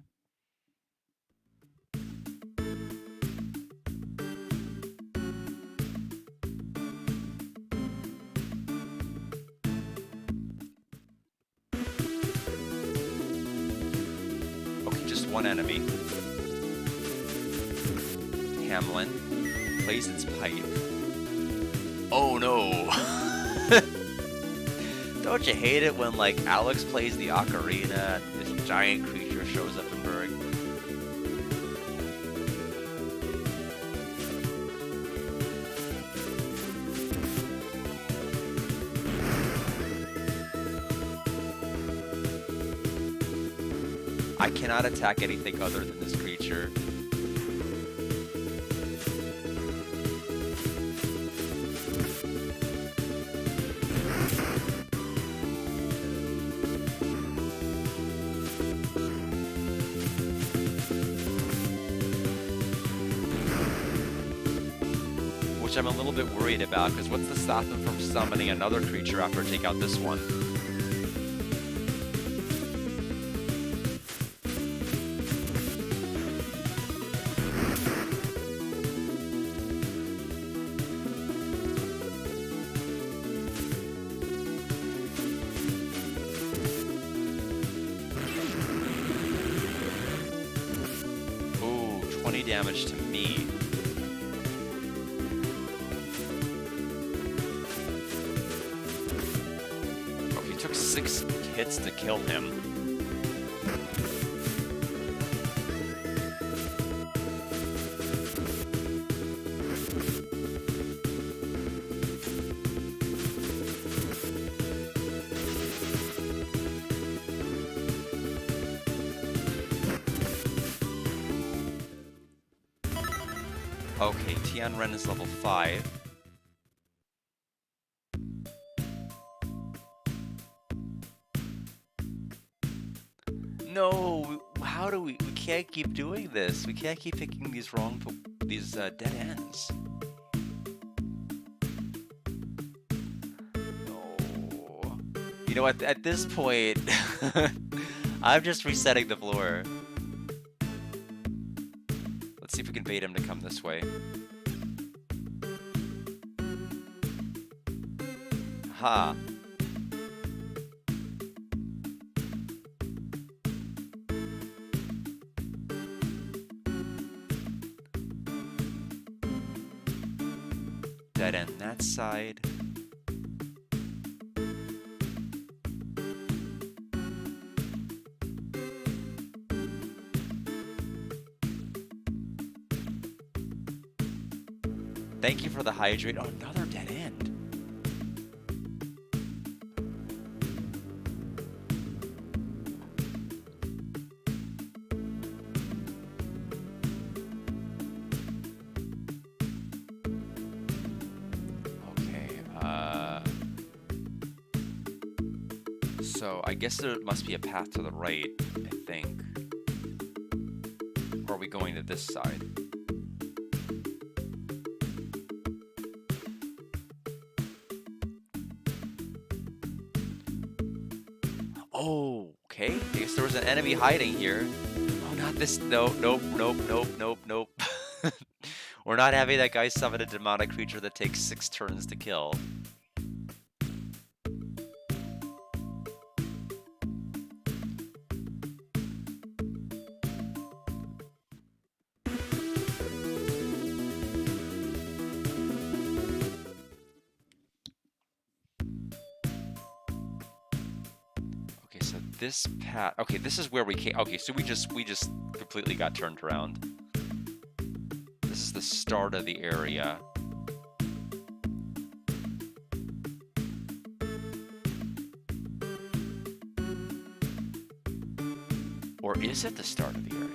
Okay, just one enemy. Hamlin plays its pipe. Oh no! Don't you hate it when, like, Alex plays the ocarina, this giant creature shows up in Berg? I cannot attack anything other than this creature. Which I'm a little bit worried about, because what's to stop him from summoning another creature after I take out this one? Ooh, 20 damage to me. Oh, he took 6 hits to kill him. Okay, Tianren is level 5. No, how do we can't keep doing this. We can't keep picking these dead ends. No. You know what, at this point, I'm just resetting the floor. Let's see if we can bait him to come this way. Ha. Dead end that side. Thank you for the hydrate. Oh, another dead end. So I guess there must be a path to the right, I think. Or are we going to this side? Oh, okay. I guess there was an enemy hiding here. Oh, not this. Nope, nope, nope, nope, nope, nope. We're not having that guy summon a demonic creature that takes 6 turns to kill. Okay, so this path. Okay, this is where we came. Okay, so we just completely got turned around. This is the start of the area. Or is it the start of the area?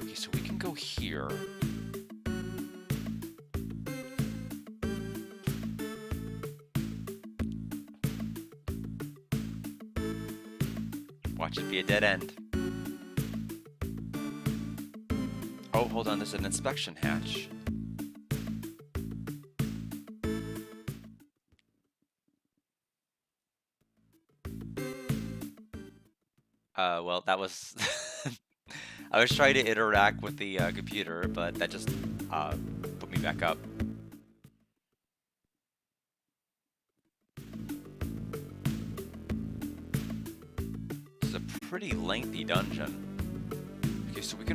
Okay, so we can go here. Watch it be a dead end. Oh, hold on, there's an inspection hatch. Well, that was... I was trying to interact with the computer, but that just put me back up. This is a pretty lengthy dungeon. Okay, so we can